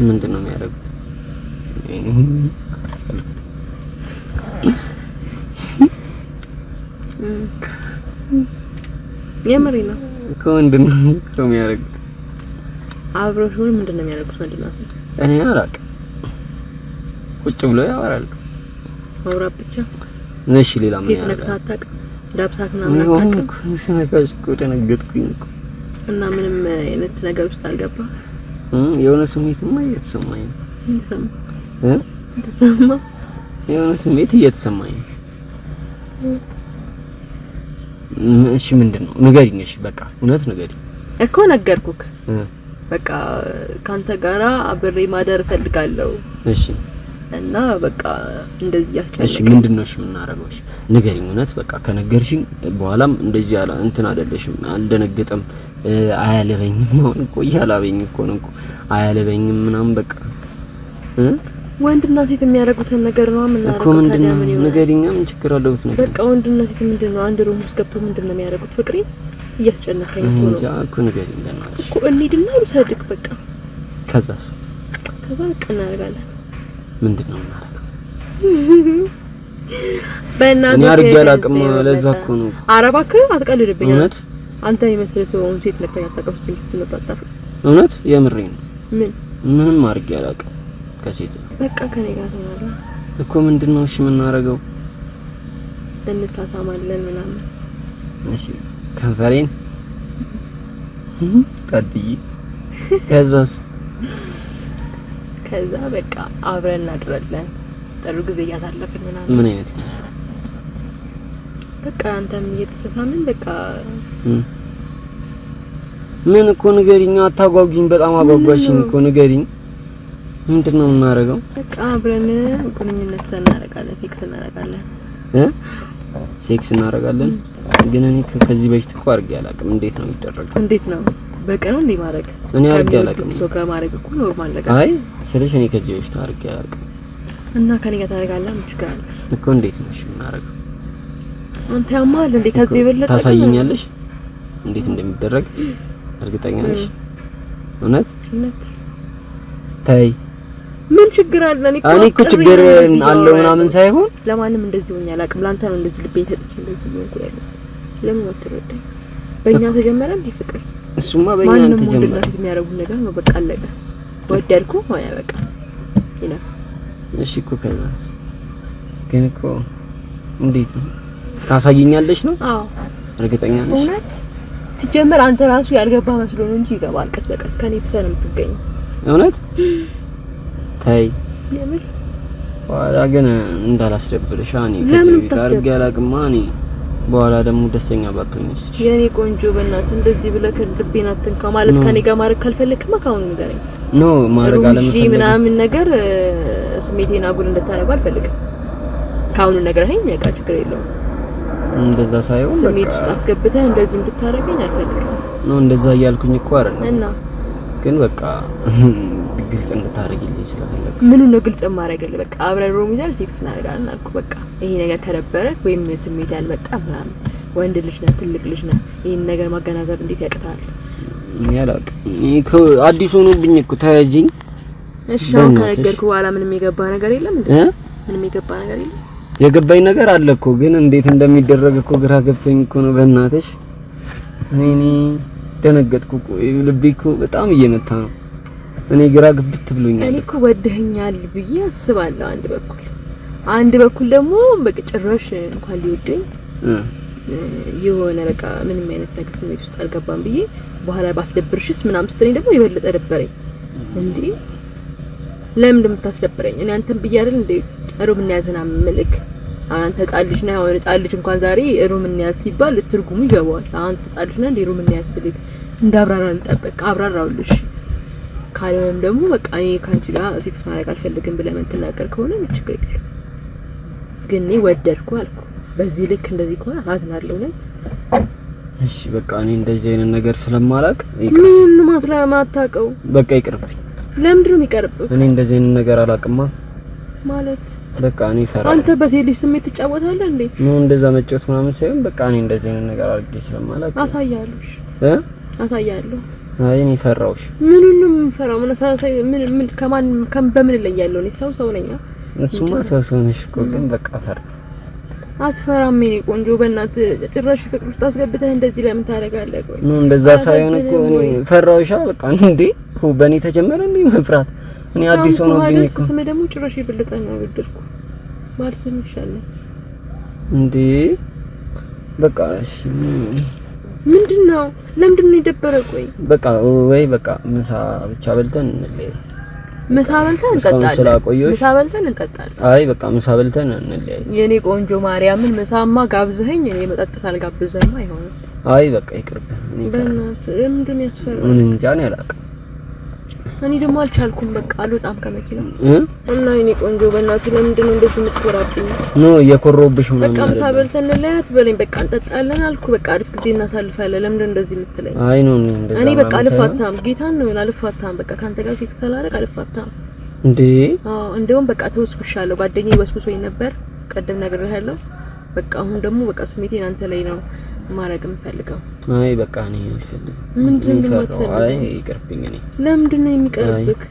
ምንድነው የሚያደርጉት? የምሬ ነው እኮ ምንድነው የሚያደርጉት? አብረው ሁሉ ምንድነው የሚያደርጉት? ወንድና ሴት እኔ አላውቅም። ቁጭ ብሎ ያወራሉ። ማውራት ብቻ እሺ ሌላ ምን ያደርጋል? ሴት ነክተህ አታውቅም? ዳብሳት ምናምን አታውቅም? ስነካሽ እኮ ደነገጥኩኝ እኮ። እና ምንም አይነት ነገር ውስጥ አልገባም? የሆነ ስሜትማ እየተሰማኝ ነው። ተሰማ? የሆነ ስሜት እየተሰማኝ ነው። እሺ ምንድነው? ንገሪኝ። እሺ በቃ እውነት ንገሪኝ እኮ። ነገርኩክ። በቃ ካንተ ጋራ አብሬ ማደር እፈልጋለሁ። እሺ እና በቃ እንደዚህ ያስጨነቀኝ። እሺ ምንድነው እሺ የምናደርገው? እሺ ንገሪኝ። እውነት በቃ ከነገርሽኝ በኋላም እንደዚህ ያለ እንትን አይደለሽም። አልደነገጠም፣ አያለበኝም። አሁን እኮ እያላበኝ እኮ ነው እኮ አያለበኝም ምናምን በቃ ወንድና ሴት የሚያደርጉትን ነገር ነው የምናደርገው። እኮ ምንድነው ንገሪኝ። ምን ችግር አለው ብትነግሪኝ? በቃ ወንድና ሴት ምንድነው አንድ ሩም ውስጥ ገብተው ምንድነው የሚያደርጉት? ፍቅሬ እያስጨነቀኝ ነው እኮ ንገሪኝ በእናትሽ እኮ እንሂድና ልውሰድክ በቃ። ከዛስ? ከዛ በቃ እናደርጋለን። ምንድነው እናደርጋለን? በእናትህ እኔ አድርጌ አላውቅም። ለዛ እኮ ነው። ኧረ እባክህ አትቀልድብኝ። እውነት አንተ የመስለ ሰው ሴት ለካኝ አታውቅም። ስትመጣጣፍ እውነት የምሬን ነው። ምን ምንም አድርጌ አላውቅም ከሴት በቃ ከኔ ጋር ተናገር እኮ። ምንድነው እሺ የምናደርገው? እንሳሳማለን ምናምን። እሺ ከንፈሬን ታጥይ። ከዛስ? ከዛ በቃ አብረን እናድራለን። ጥሩ ጊዜ እያሳለፍን ምናምን። ምን አይነት ጊዜ? በቃ አንተም እየተሳሳምን በቃ ምን እኮ ንገሪኝ። አታጓጉኝ። በጣም አጓጓሽኝ እኮ ንገሪኝ። ምንድነው የምናደርገው? በቃ አብረን ግንኙነት እናደርጋለን፣ ሴክስ እናደርጋለን። ሴክስ እናደርጋለን? ግን እኔ ከዚህ በፊት እኮ አድርጌ አላውቅም። እንዴት ነው የሚደረገው? እንዴት ነው በቀኑ እንዴ ማድረግ? እኔ አድርጌ አላውቅም። ሰው ጋር ማድረግ እኮ ኖርማል ነገር። አይ ስለሽ እኔ ከዚህ በፊት አድርጌ አላውቅም። እና ከኔ ጋር ታደርጋለህ? ምን ችግር አለ እኮ? እንዴት ነው እሺ የምናደርገው? አንተ ያማል እንዴ? ከዚህ የበለጠ ታሳይኛለሽ እንዴት እንደሚደረግ? እርግጠኛ ነሽ? እውነት ታይ ምን ችግር አለ? እኔ እኮ ችግር አለው ምናምን ሳይሆን ለማንም እንደዚህ ሆኛ አላውቅም። ላንተ ነው እንደዚህ ልቤን ሰጥቼ እንደዚህ ሆንኩ ያለው። ለምን አትረዳኝ? በእኛ ተጀመረ እንዴ ፍቅር? እሱማ በእኛ ተጀመረ። ማንም የሚያደርጉት ነገር ነው። በቃ አለቀ። ወደድኩ ሆያ በቃ ይነፍ። እሺ እኮ ከዛስ? ግን እኮ እንዴት ነው ታሳይኛለሽ ነው? አዎ እርግጠኛ ነሽ? እውነት ሲጀመር አንተ ራሱ ያልገባ መስሎ ነው እንጂ ይገባል። ቀስ በቀስ ከኔ ብሰን የምትገኘው እውነት ታይ የምር በኋላ ግን እንዳላስደብርሽ እኔ ከዚህ ጋር ያላቅማ እኔ በኋላ ደግሞ ደስተኛ ባትሆኝስ? የኔ ቆንጆ በእናትህ እንደዚህ ብለህ ልቤን አትንካ ማለት ከኔ ጋር ማድረግ ካልፈለክማ ካሁን ንገረኝ። ኖ ማድረግ አለመፈለግ ምናምን ነገር ስሜቴን አጉል እንድታረጋው አልፈልግም። ካሁን ነገርህኝ በቃ ችግር የለውም። እንደዛ ሳይሆን በቃ ስሜት ውስጥ አስገብተህ እንደዚህ እንድታረገኝ አልፈልግም። ኖ እንደዛ እያልኩኝ እኮ አይደለም እና ግን በቃ ግልጽ እንድታረግልኝ ስለፈለኩ። ምን ነው ግልጽ ማረግልህ? በቃ አብረን ሮም ይዛል ሴክስ እናደርጋለን አልኩ። በቃ ይሄ ነገር ከነበረ ወይም ስሜት ያልመጣ ምናምን ወንድ ልጅ ነህ፣ ትልቅ ልጅ ነህ። ይሄን ነገር ማገናዘብ እንዴት ያቅታል? ያላቅ እኮ አዲስ ሆኖብኝ እኮ ታያጂኝ። እሺ አሁን ከነገርኩህ በኋላ ምንም የገባ ነገር የለም እንዴ? ምንም የገባ ነገር የለም? የገባኝ ነገር አለ እኮ ግን እንዴት እንደሚደረግ እኮ ግራ ገብቶኝ እኮ ነው በእናትሽ። እኔ ደነገጥኩ እኮ ልቤ እኮ በጣም እየመታ ነው። እኔ ግራ ግብት ብሎኛል። እኔ እኮ ወደኸኛል ብዬ አስባለሁ አንድ በኩል ደግሞ በቃ ጭራሽ እንኳን ሊወደኝ የሆነ በቃ ምንም አይነት ነገር ስሜት ውስጥ አልገባም ብዬ በኋላ ባስደብርሽስ ምናምን ስትለኝ ደግሞ የበለጠ ደበረኝ። እንዴ ለምን እንደምታስደብረኝ? እኔ አንተን ብዬ አይደል እንዴ ሩም እንያዝና ምልክ አንተ ህጻን ልጅ ነህ። አሁን ህጻን ልጅ እንኳን ዛሬ ሩም እንያዝ ሲባል ትርጉሙ ይገባዋል። አንተ ህጻን ልጅ ነህ እንዴ ሩም እንያዝ ስልክ እንዳብራራን ጠበቅ አብራራውልሽ። ካልሆነም ደግሞ በቃ እኔ ካንቺ ጋር ሴክስ ማድረግ አልፈልግም ብለህ የምትናገር ከሆነ ችግር የለም። ግን እኔ ወደድኩ አልኩ። በዚህ ልክ እንደዚህ ከሆነ አዝናለሁ እውነት። እሺ በቃ እኔ እንደዚህ አይነት ነገር ስለማላቅ ምን ማታውቀው በቃ ይቅርብኝ። ለምንድን ነው የሚቀርብህ? እኔ እንደዚህ አይነት ነገር አላቅማ ማለት በቃ እኔ ፈራ። አንተ በሴት ልጅ ስሜት ትጫወታለህ እንዴ? ነው እንደዛ መጫወት ምናምን ሳይሆን በቃ እኔ እንደዚህ አይነት ነገር አድርጌ ስለማላቅ አሳያለሁ አሳያለሁ። አይ እኔ ፈራውሽ። ምኑን ነው የምፈራው? ምን ከማን በምን ላይ ያለው? እኔ ሰው ነኝ። እሱማ ሰው ነሽ እኮ ግን በቃ ፈራ። አትፈራም የኔ ቆንጆ። በእናትህ ጭራሽ ፍቅር ውስጥ አስገብተህ እንደዚህ ለምን ታደርጋለህ? ቆይ ነው እንደዛ ሳይሆን እኮ እኔ ፈራውሻ በቃ እንዴ በእኔ ተጀመረ እንዴ መፍራት? እኔ አዲስ ሆኖ ብኝ እኮ ስሜ ደግሞ ጭራሽ ይበልጣኝ ነው ወደድኩ ባልስም ይሻላል እንዴ። በቃ እሺ ምንድነው? ለምንድነው የደበረ? ቆይ በቃ ወይ በቃ ምሳ ብቻ በልተን እንለይ። ምሳ በልተን እንጠጣለን። አይ በቃ ምሳ በልተን እንለይ። የኔ ቆንጆ ማርያምን ምሳማ ጋብዘኸኝ እኔ መጠጥ ሳልጋብዘህማ አይሆንም። አይ በቃ ይቅርብ። በእናትህ ምንድነው ያስፈራው? ምን እንጃ ነው ያላቀ እኔ ደግሞ አልቻልኩም። በቃ አልወጣም ከመኪናው እና እኔ ቆንጆ በእናትህ ለምንድን ነው እንደዚህ የምትኮራብኝ? እየኮራሁብሽ ነው ማለት ነው። በቃ ምሳ በልተን እንለያት በለኝ። በቃ እንጠጣለን አልኩ። በቃ አሪፍ ጊዜ እናሳልፋለን። ለምንድን ነው እንደዚህ የምትለኝ? አይ ነው እንደዛ እኔ በቃ አልፋታም። ጌታን ነው አልፋታም። በቃ ካንተ ጋር ሴክስ ሳላደርግ አልፋታም። እንዴ? አዎ እንደውም በቃ ተወስኩሻለሁ። ጓደኛዬ ወስብሶኝ ነበር ቀደም ነግሬሃለሁ። በቃ አሁን ደግሞ በቃ ስሜቴን አንተ ላይ ነው ማረግ የምፈልገው። አይ በቃ እኔ አልፈልግም። ምንድን ነው የምትፈልገው? አይ ይቅርብኝ። እኔ ለምንድን ነው የሚቀርብክ?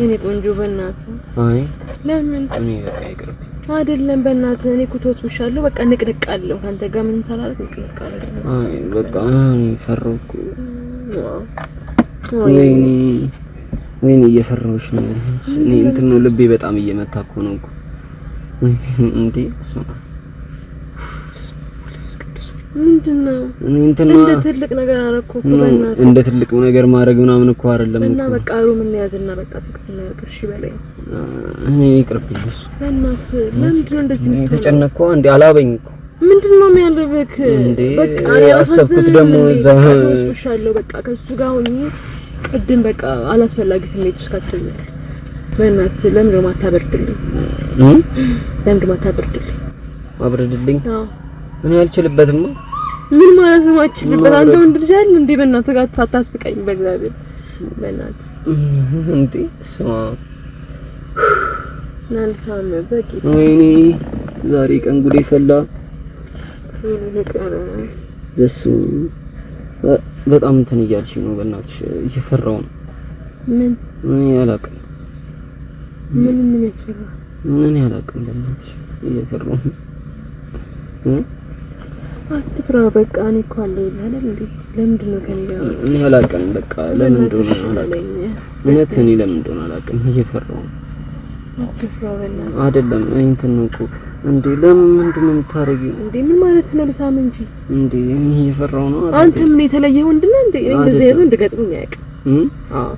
የኔ ቆንጆ በእናትህ አይ ለምን? እኔ በቃ ይቅርብኝ። አይደለም በእናትህ እኔ እኮ ተወስብሻለሁ። በቃ ንቅንቃለሁ ካንተ ጋር ምን ሳላደርግ ንቅንቃለሁ። አይ በቃ እኔ ፈራሁኩ። ወይኔ እየፈራሁሽ ነው። እኔ እንትን ነው ልቤ በጣም እየመታ እኮ ነው እኮ እንዴ እሱማ ምንድነው? እንደ ትልቅ ነገር አደረኩ እኮ በእናትህ። እንደ ትልቅ ነገር ማድረግ ምናምን እኮ አይደለም እኮ። እና በቃ ሩም እንያዝና በቃ ቴክስት እናድርግ። እሺ በለኝ። እኔ ይቅርብኝ እሱ። በእናትህ ለምንድን ነው እንደዚህ የምትሆነው? ተጨነቅኩ እንዴ አላበኝ እኮ። ምንድነው ያለበክ? በቃ ያሰብኩት ደግሞ እዛ ወስብሻለሁ። በቃ ከሱ ጋር ሆኜ ቅድም በቃ አላስፈላጊ ስሜት ውስጥ ከተኛል። በእናትህ ለምን ነው ማታበርድልኝ? ለምን ነው ማታበርድልኝ? ማብረድልኝ? አዎ እኔ አልችልበትም። ምን ማለት ነው አልችልበት? አንተ ወንድ ልጅ አይደል እንዴ? በእናትህ ጋር ሳታስቀኝ በእግዚአብሔር በእናትህ እንዴ ስማ ናልሳም በቂ። ወይኔ ዛሬ ቀን ጉዴ ፈላ። በጣም እንትን እያልሽ ነው በእናትሽ። እየፈራሁ ነው። ምን እኔ አላውቅም። ምን ያስፈራ? እኔ አላውቅም በእናትሽ እየፈራሁ ነው። አትፍራ በቃ እኔ እኮ አለሁ አይደል እንዴ? ለምንድን ነው ከኔ ጋር? እኔ አላውቅም በቃ ለምን እንደሆነ አላውቅም። እውነት እኔ ለምን እንደሆነ አላውቅም። እየፈራሁ ነው። አትፍራ በእናትህ። አይደለም እንትን ነው እኮ እንዴ ለምንድን ነው የምታረጊው እንዴ? ምን ማለት ነው? ልሳም እንጂ እንዴ እየፈራሁ ነው። አንተ ምን የተለየ ወንድ ነህ እንዴ? እኔ እንደዚህ አይነት ወንድ ገጥሞኝ አያውቅም። አዎ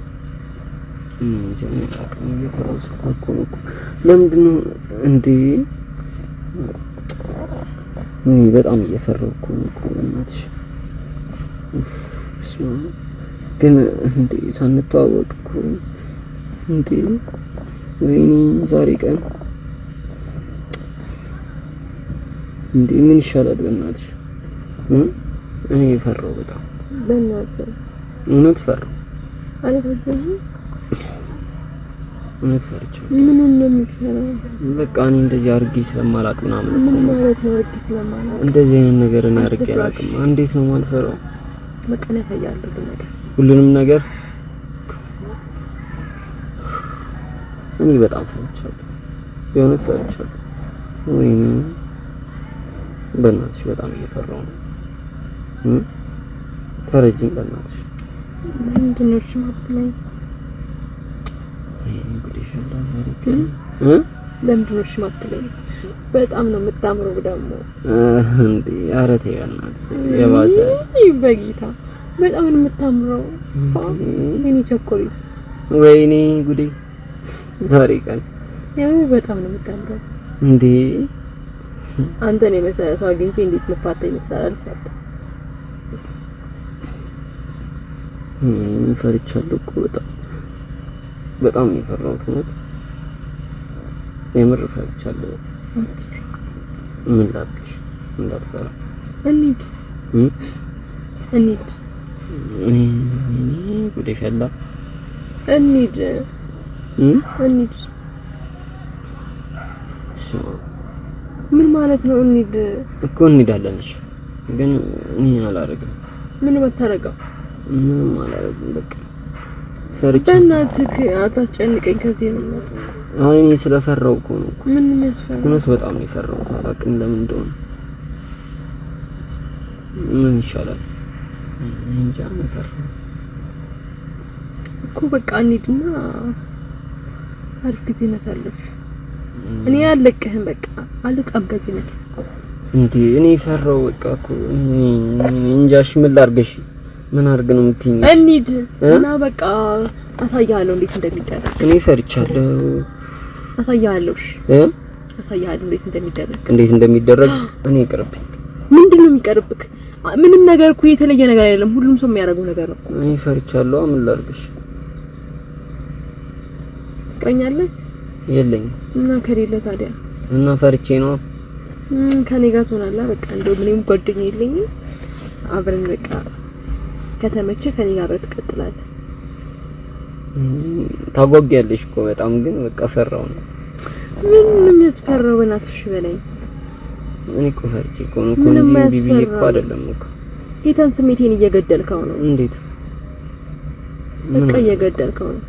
እንዴ አላውቅም። እየፈራሁ እኮ ነው። ለምንድን ነው እንዴ? በጣም እየፈራሁ እኮ ነው በእናትሽ። ግን እንዴ ሳንተዋወቅ እኮ እንዴ ወይኔ ዛሬ ቀን እንዴ ምን ይሻላል በእናትሽ? እኔ ፈራሁ በጣም በእናትህ እውነት ፈራሁ። አልፈዘኝ እውነት ፈርቻለሁ። ምን እንደምትፈራው? በቃ እኔ እንደዚህ አድርጌ ስለማላውቅ ምናምን። ምን ማለት ነው አድርጌ ስለማላውቅ? እንደዚህ አይነት ነገር እኔ አድርጌ አላውቅም። እንዴት ነው ማልፈራው? በቃ ነው ያሳያለሁ ሁሉንም ነገር። እኔ በጣም ፈርቻለሁ። የእውነት ፈርቻለሁ። ወይኔ በእናትሽ በጣም እየፈራሁ ነው። ተረጂኝ በእናትሽ። ምንድን ነው ሽማት ላይ ለምንድን ነው ሽማት ላይ? በጣም ነው የምታምረው ደግሞ እንዴ! ኧረ ተይ በእናትሽ የባሰ በጌታ በጣም ነው የምታምረው። የኔ ቸኮሌት ወይኔ ጉዴ! ዛሬ ቀን ያው በጣም ነው የምታምረው እንዴ! አንተን የመሰለ ሰው አግኝቼ እንዴት መፋታ ይመስላል? አልፋታ ፈርቻለሁ እኮ በጣም ነው የፈራሁት። እውነት የምር ፈርቻለሁ። ምን ላድርግሽ? እንዳልፈራ እንሂድ ጉዴ ፈላ። እንሂድ ምን ማለት ነው? እንሂድ እኮ እንሄዳለን። እሺ ግን እኔ አላደርግም። ምን መታረጋው? ምንም አላደርግም። በቃ ፈርቻለሁ። በእናትህ አታስጨንቀኝ። ከዚህ ነው የምመጣው። አይ እኔ ስለፈራሁ እኮ ነው። ምን የሚያስፈራ? እውነት በጣም ነው የፈራሁት። አላውቅም ለምን እንደሆነ። ምን ይሻላል? እንጃ ነው የፈራሁት እኮ። በቃ እንሂድና አሪፍ ጊዜ እናሳልፍ። እኔ አልለቅህም። በቃ አልወጣም ከዚህ ነገር። እንዴ እኔ ፈራሁ በቃ እኮ እንጃሽ። ምን ላድርግሽ? ምን አድርግ ነው የምትይኝ? እንሂድ እና በቃ አሳያለሁ እንዴት እንደሚደረግ። እኔ ፈርቻለሁ። አሳያለሁ። እሺ አሳያለሁ እንዴት እንደሚደረግ። እኔ ይቅርብኝ። ምንድነው የሚቀርብክ? ምንም ነገር እኮ የተለየ ነገር አይደለም። ሁሉም ሰው የሚያደርገው ነገር ነው። እኔ ፈርቻለሁ። ምን ላድርግሽ? ፍቅረኛ አለ? የለኝም። እና ከሌለ ታዲያ እና ፈርቼ ነው። ከኔ ጋር ትሆናለህ። በቃ እንደው ምንም ጓደኛ የለኝም። አብረን በቃ ከተመቸ ከኔ ጋር ትቀጥላለህ። ታጓጊያለሽ እኮ በጣም ግን በቃ ፈራው ነው። ምንም ያስፈራው በእናትሽ በላይ እኔ እኮ ፈርቼ እኮ ነው እንጂ ቢቢ እኮ አይደለም እኮ ጌታን ስሜቴን እየገደልከው ነው። እንዴት በቃ እየገደልከው ነው።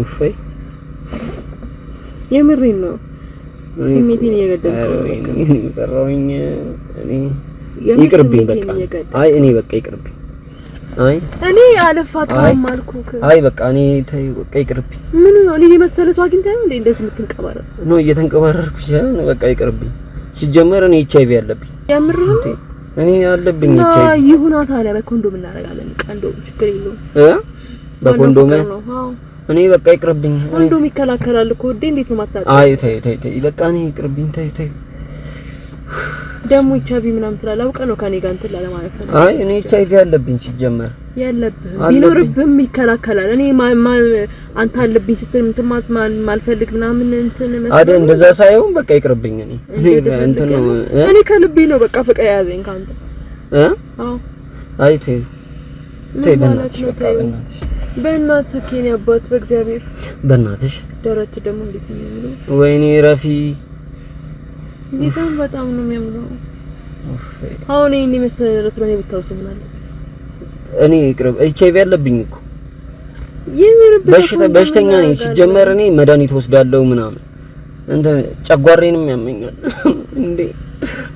እፎይ የምሬን ነው። ስሜቴን እየገደልከው ነው። እኔ ፈራውኝ። እኔ ይቅርብኝ በቃ። አይ እኔ በቃ ይቅርብኝ። አይ እኔ አለፋታም አልኩክ። አይ በቃ እኔ ተይ በቃ ይቅርብኝ። ምን ነው እኔ መሰለ ሰው አግኝተህ እንዴ እንደዚህ የምትንቀባረር ነው? እየተንቀባረርኩ ሳይሆን በቃ ይቅርብኝ። ሲጀመር እኔ ኤችአይቪ አለብኝ። ያምርህ እንዴ? እኔ አለብኝ ኤችአይቪ። አይ ይሁና ታዲያ በኮንዶም እናደርጋለን። ቀንዶ ችግር የለውም። በኮንዶም እኔ በቃ ይቅርብኝ። ኮንዶም ይከላከላል እኮ እንዴ እንዴት ነው ማታውቀው? አይ ተይ ተይ ተይ በቃ እኔ ይቅርብኝ። ተይ ተይ ደግሞ ኤችአይቪ ምናምን ትላለህ አውቀህ ነው ከኔ ጋር እንትን ለማለት ነው። አይ እኔ ኤችአይቪ አለብኝ ሲጀመር። ያለብህ ቢኖርብህም ይከላከላል። እኔ አንተ አለብኝ ስትል እንትን ማልፈልግ ምናምን እንትን አይደል እንደዛ ሳይሆን በቃ ይቅርብኝ። እኔ እንትን ነው እኔ ከልቤ ነው በቃ ፍቅር ያዘኝ ካንተ አዎ አይ ተይ ተይ በእናትሽ በቃ በእናትህ ከኔ አባት በእግዚአብሔር በእናትሽ ደረት ደግሞ እንዴት ነው የሚለው? ወይኔ ረፊ ጌታን በጣም ነው የሚያምረው። አሁን እኔ መሰረት ነው ብታውሰው ምናምን እኔ ይቅርብ። ኤችአይቪ አለብኝ እኮ በሽተኛ ነኝ ሲጀመር። እኔ መድኃኒት ወስዳለሁ ምናምን እንደ ጨጓራዬንም ያመኛል እንዴ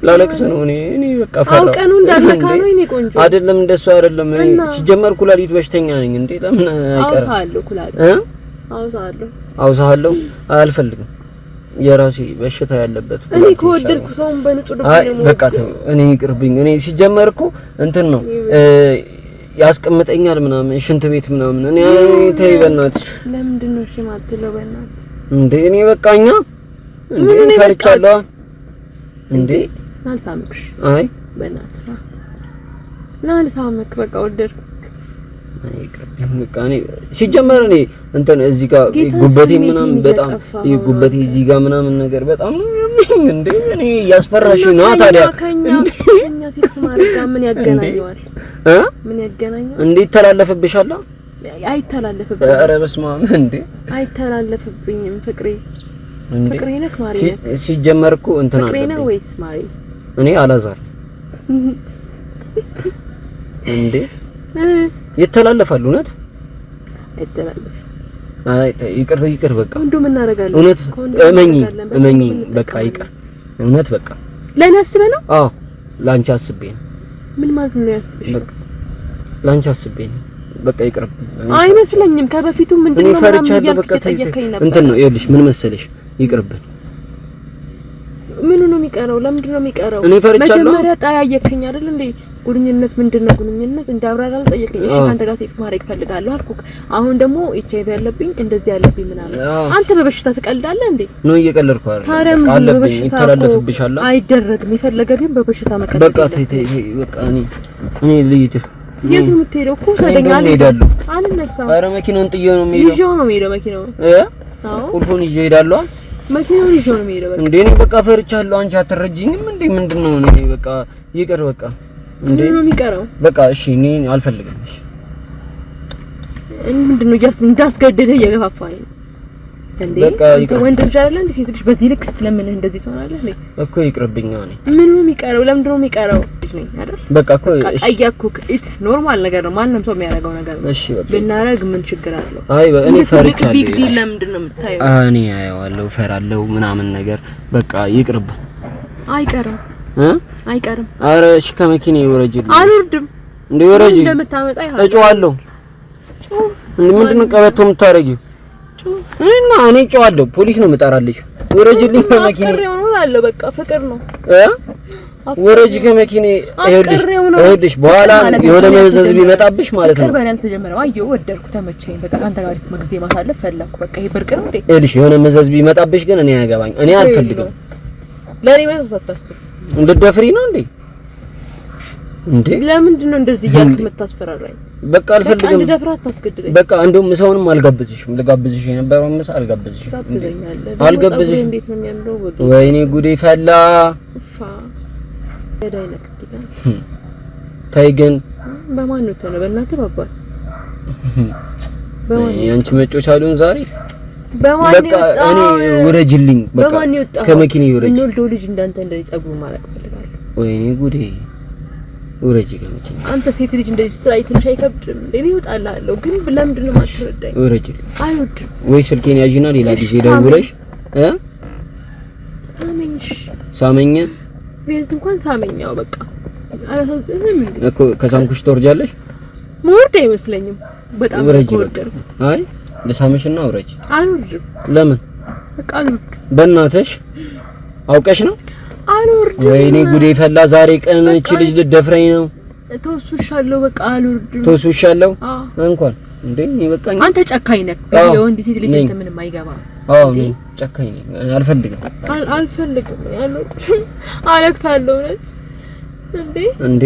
ላለቅስ ነው። እኔ በቃ ፈራው አውቀኑ እንዳልነካ ነው። እኔ ቆንጆ አይደለም እንደሱ አይደለም። እኔ ሲጀመር ኩላሊት በሽተኛ ነኝ እንዴ ለምን አይቀርም? አውሳለሁ ኩላሊት አውሳለሁ አልፈልግም። የራሴ በሽታ ያለበት እኔ ከወደድኩ ሰውን በንጹህ ልብ ነው። በቃ ተው እኔ ይቅርብኝ። እኔ ሲጀመር እኮ እንትን ነው ያስቀምጠኛል ምናምን ሽንት ቤት ምናምን። እኔ ተይ በእናትሽ። ለምንድን ነው እሺ ማትለው በእናትህ እንዴ? እኔ በቃኛ እንዴ ፈርቻለሁ እንዴ ናልሳምክሽ። አይ በእናትህ ናልሳምክ በቃ ወደድኩ። አይ ይቅርብኝ በቃ። እኔ ሲጀመር እኔ እንትን እዚህ ጋር ጉበቴ ምናምን በጣም ጉበቴ እዚህ ጋር ምናምን ነገር በጣም እንዴ እኔ ያስፈራሽ ነው ታዲያ። ከኛ ሴክስ ማድረግ ምን ያገናኘዋል? ምን ያገናኘዋል? እንዴት ተላለፈብሻል? አይተላለፍብኝም። ኧረ በስመ አብ እንዴ አይተላለፍብኝም። ፍቅሬ ነህ ማሪ ነህ? ሲጀመር እኮ እንትን አለ። ፍቅሬ ነህ ወይስ ማሪ? እኔ አላዛር እንዴ ይተላለፋል? እውነት አይተላለፍ። አይ ይቅር በቃ። ኮንዶም እናደርጋለን። እውነት እመኚ በቃ ይቅር። እውነት በቃ ለኔ አስበህ ነው? አዎ ላንቺ አስቤ ነው። ምን ማለት ነው ያስብሽ? በቃ ላንቺ አስቤ ነው። በቃ ይቅር። አይመስለኝም። ከበፊቱ ምንድነው ማለት በቃ እንትን ነው ይኸውልሽ፣ ምን መሰለሽ ይቅርብን። ምን ነው የሚቀረው? ለምንድን ነው የሚቀረው? መጀመሪያ ጠያየከኝ አይደል እንዴ? ጉርኝነት ምንድነው? ጉርኝነት እንዳብራራል ጠየቀኝ። እሺ ካንተ ጋር ሴክስ ማድረግ ፈልጋለሁ አልኩክ። አሁን ደግሞ ኤችአይቪ ያለብኝ እንደዚህ ያለብኝ ምናምን። አንተ በበሽታ ትቀልዳለህ እንዴ? ነው እየቀለድኩ አይደል? አለብኝ ይተላለፍብሻል። አይደረግም። የፈለገ ግን በበሽታ መቀለድ በቃ ተይ በቃ። እኔ ልይትሽ የት ነው የምትሄደው? እኮ ሰደኛል እሄዳለሁ። አልነሳም። ኧረ መኪናውን ጥዬው ነው የምሄደው። ይዤው ነው የምሄደው መኪናውን። አዎ ቁልፉን ይዤው እሄዳለሁ። መኪናውን ይዤው ነው የምሄደው። በቃ እንዴ እኔ በቃ ፈርቻለሁ። አንቺ አትረጂኝም እንዴ? ምንድነው? እኔ በቃ ይቅር በቃ። እንዴ ነው የሚቀረው? በቃ እሺ እኔ አልፈልግም። እሺ ምንድነው እንዳስገደደህ እየገፋፋኝ እንዴ? በቃ ይቅር። ወንድ ልጅ አይደለ እንዴ? ሴት ልጅ በዚህ ልክ ስትለምንህ እንደዚህ ትሆናለህ እንዴ? እኮ ይቅርብኝ። እኔ ምን ነው የሚቀረው? ለምንድን ነው የሚቀረው? ልጅ ነኝ አይደል? በቃ እኮ እሺ ቀያኩክ ኢትስ ኖርማል ነገር ነው። ማንንም ሰው የሚያደርገው ነገር ነው። እሺ በቃ ብናረግ ምን ችግር አለው? አይ እኔ ፈርቻለሁ። ቢግ ዲል ለምንድን ነው የምታየው? እኔ አየዋለሁ፣ ፈራለሁ ምናምን ነገር በቃ ይቅርብ። አይቀርም አይቀርም። ኧረ እሺ ከመኪናዬ ወረጅልኝ። አልወርድም። እንዴ ወረጅ። እንደምታመጣ ይሄ እጮዋለሁ። ምንድን ነው ቀበቶ የምታረጊው? እና እኔ እጮዋለሁ። ፖሊስ ነው የምጠራልሽ። ወረጅልኝ ከመኪናዬ። ፍቅር ነው አለው። በቃ ፍቅር ነው። ወረጅ ከመኪናዬ። ይኸውልሽ በኋላ የሆነ መዘዝ ቢመጣብሽ ማለት ነው። ፍቅር በእናንተ ተጀመረ። አየሁ ወደድኩ፣ ተመቸኝ። በቃ ካንተ ጋር ጊዜ ማሳለፍ ፈለኩ። በቃ ይሄ ብርቅ ነው እንዴ? ይኸውልሽ የሆነ መዘዝ ቢመጣብሽ ግን እኔ አያገባኝ። እኔ አልፈልግም። ለኔ ማለት አታስብ። እንድትደፍሪ ነው እንዴ? እንዴ ለምንድን ነው እንደዚህ እያልክ የምታስፈራራኝ? በቃ አልፈልግም። አንድ ደፍራት ታስገድደኝ። በቃ እንደውም ምሳውንም አልጋብዝሽም። ልጋብዝሽ የነበረው ምሳ አልጋብዝሽም። አልጋብዝሽም። እንዴት ነው የሚያምረው? ወይኔ ጉዴ ፈላ። ገዳይ ነህ ጌታ። ታይ ግን በማን ነው ተነ? በእናትህ ባባስ በማን ያንቺ መጮች አሉን ዛሬ? በማን ይወጣ? እኔ ወረጅልኝ በቃ በማን ይወጣ? ከመኪና ይወረጅ። እንወልደው ልጅ እንዳንተ እንደዚህ ጸጉር ማረቅ ፈልጋለሁ። ወይኔ ጉዴ ወረጅ ከመኪና። አንተ ሴት ልጅ እንደዚህ ስትራይ ትንሽ አይከብድም? እኔ እወጣልሃለሁ ግን ለምንድን ነው የማትረዳኝ? ወረጅልኝ። አይወድም ወይ ስልኬን ያዥና ሌላ ጊዜ ደውለሽ ሳመኝ ቢያንስ እንኳን ሳመኛው በቃ አላሳዝንም እንዴ እኮ ከሳምኩሽ ትወርጃለሽ። ሞርድ አይመስለኝም በጣም ወርደር። አይ ለሳመሽና ወረጅ። አልወርድም። ለምን? በቃ አልወርድም። በእናትሽ አውቀሽ ነው? አልወርድም። ወይኔ ጉዴ ፈላ። ዛሬ ቀን እቺ ልጅ ልደፍረኝ ነው። ተወሱሻለሁ በቃ አልወርድም። ተወሱሻለሁ እንኳን እንዴ በቃኝ። አንተ ጨካኝ ነህ። የወንድ ሴት ልጅ እንተ ምንም አይገባም። አዎ ነኝ ጨካኝ ነኝ። አልፈልግም አለቅሳለሁ። እውነት እንዴ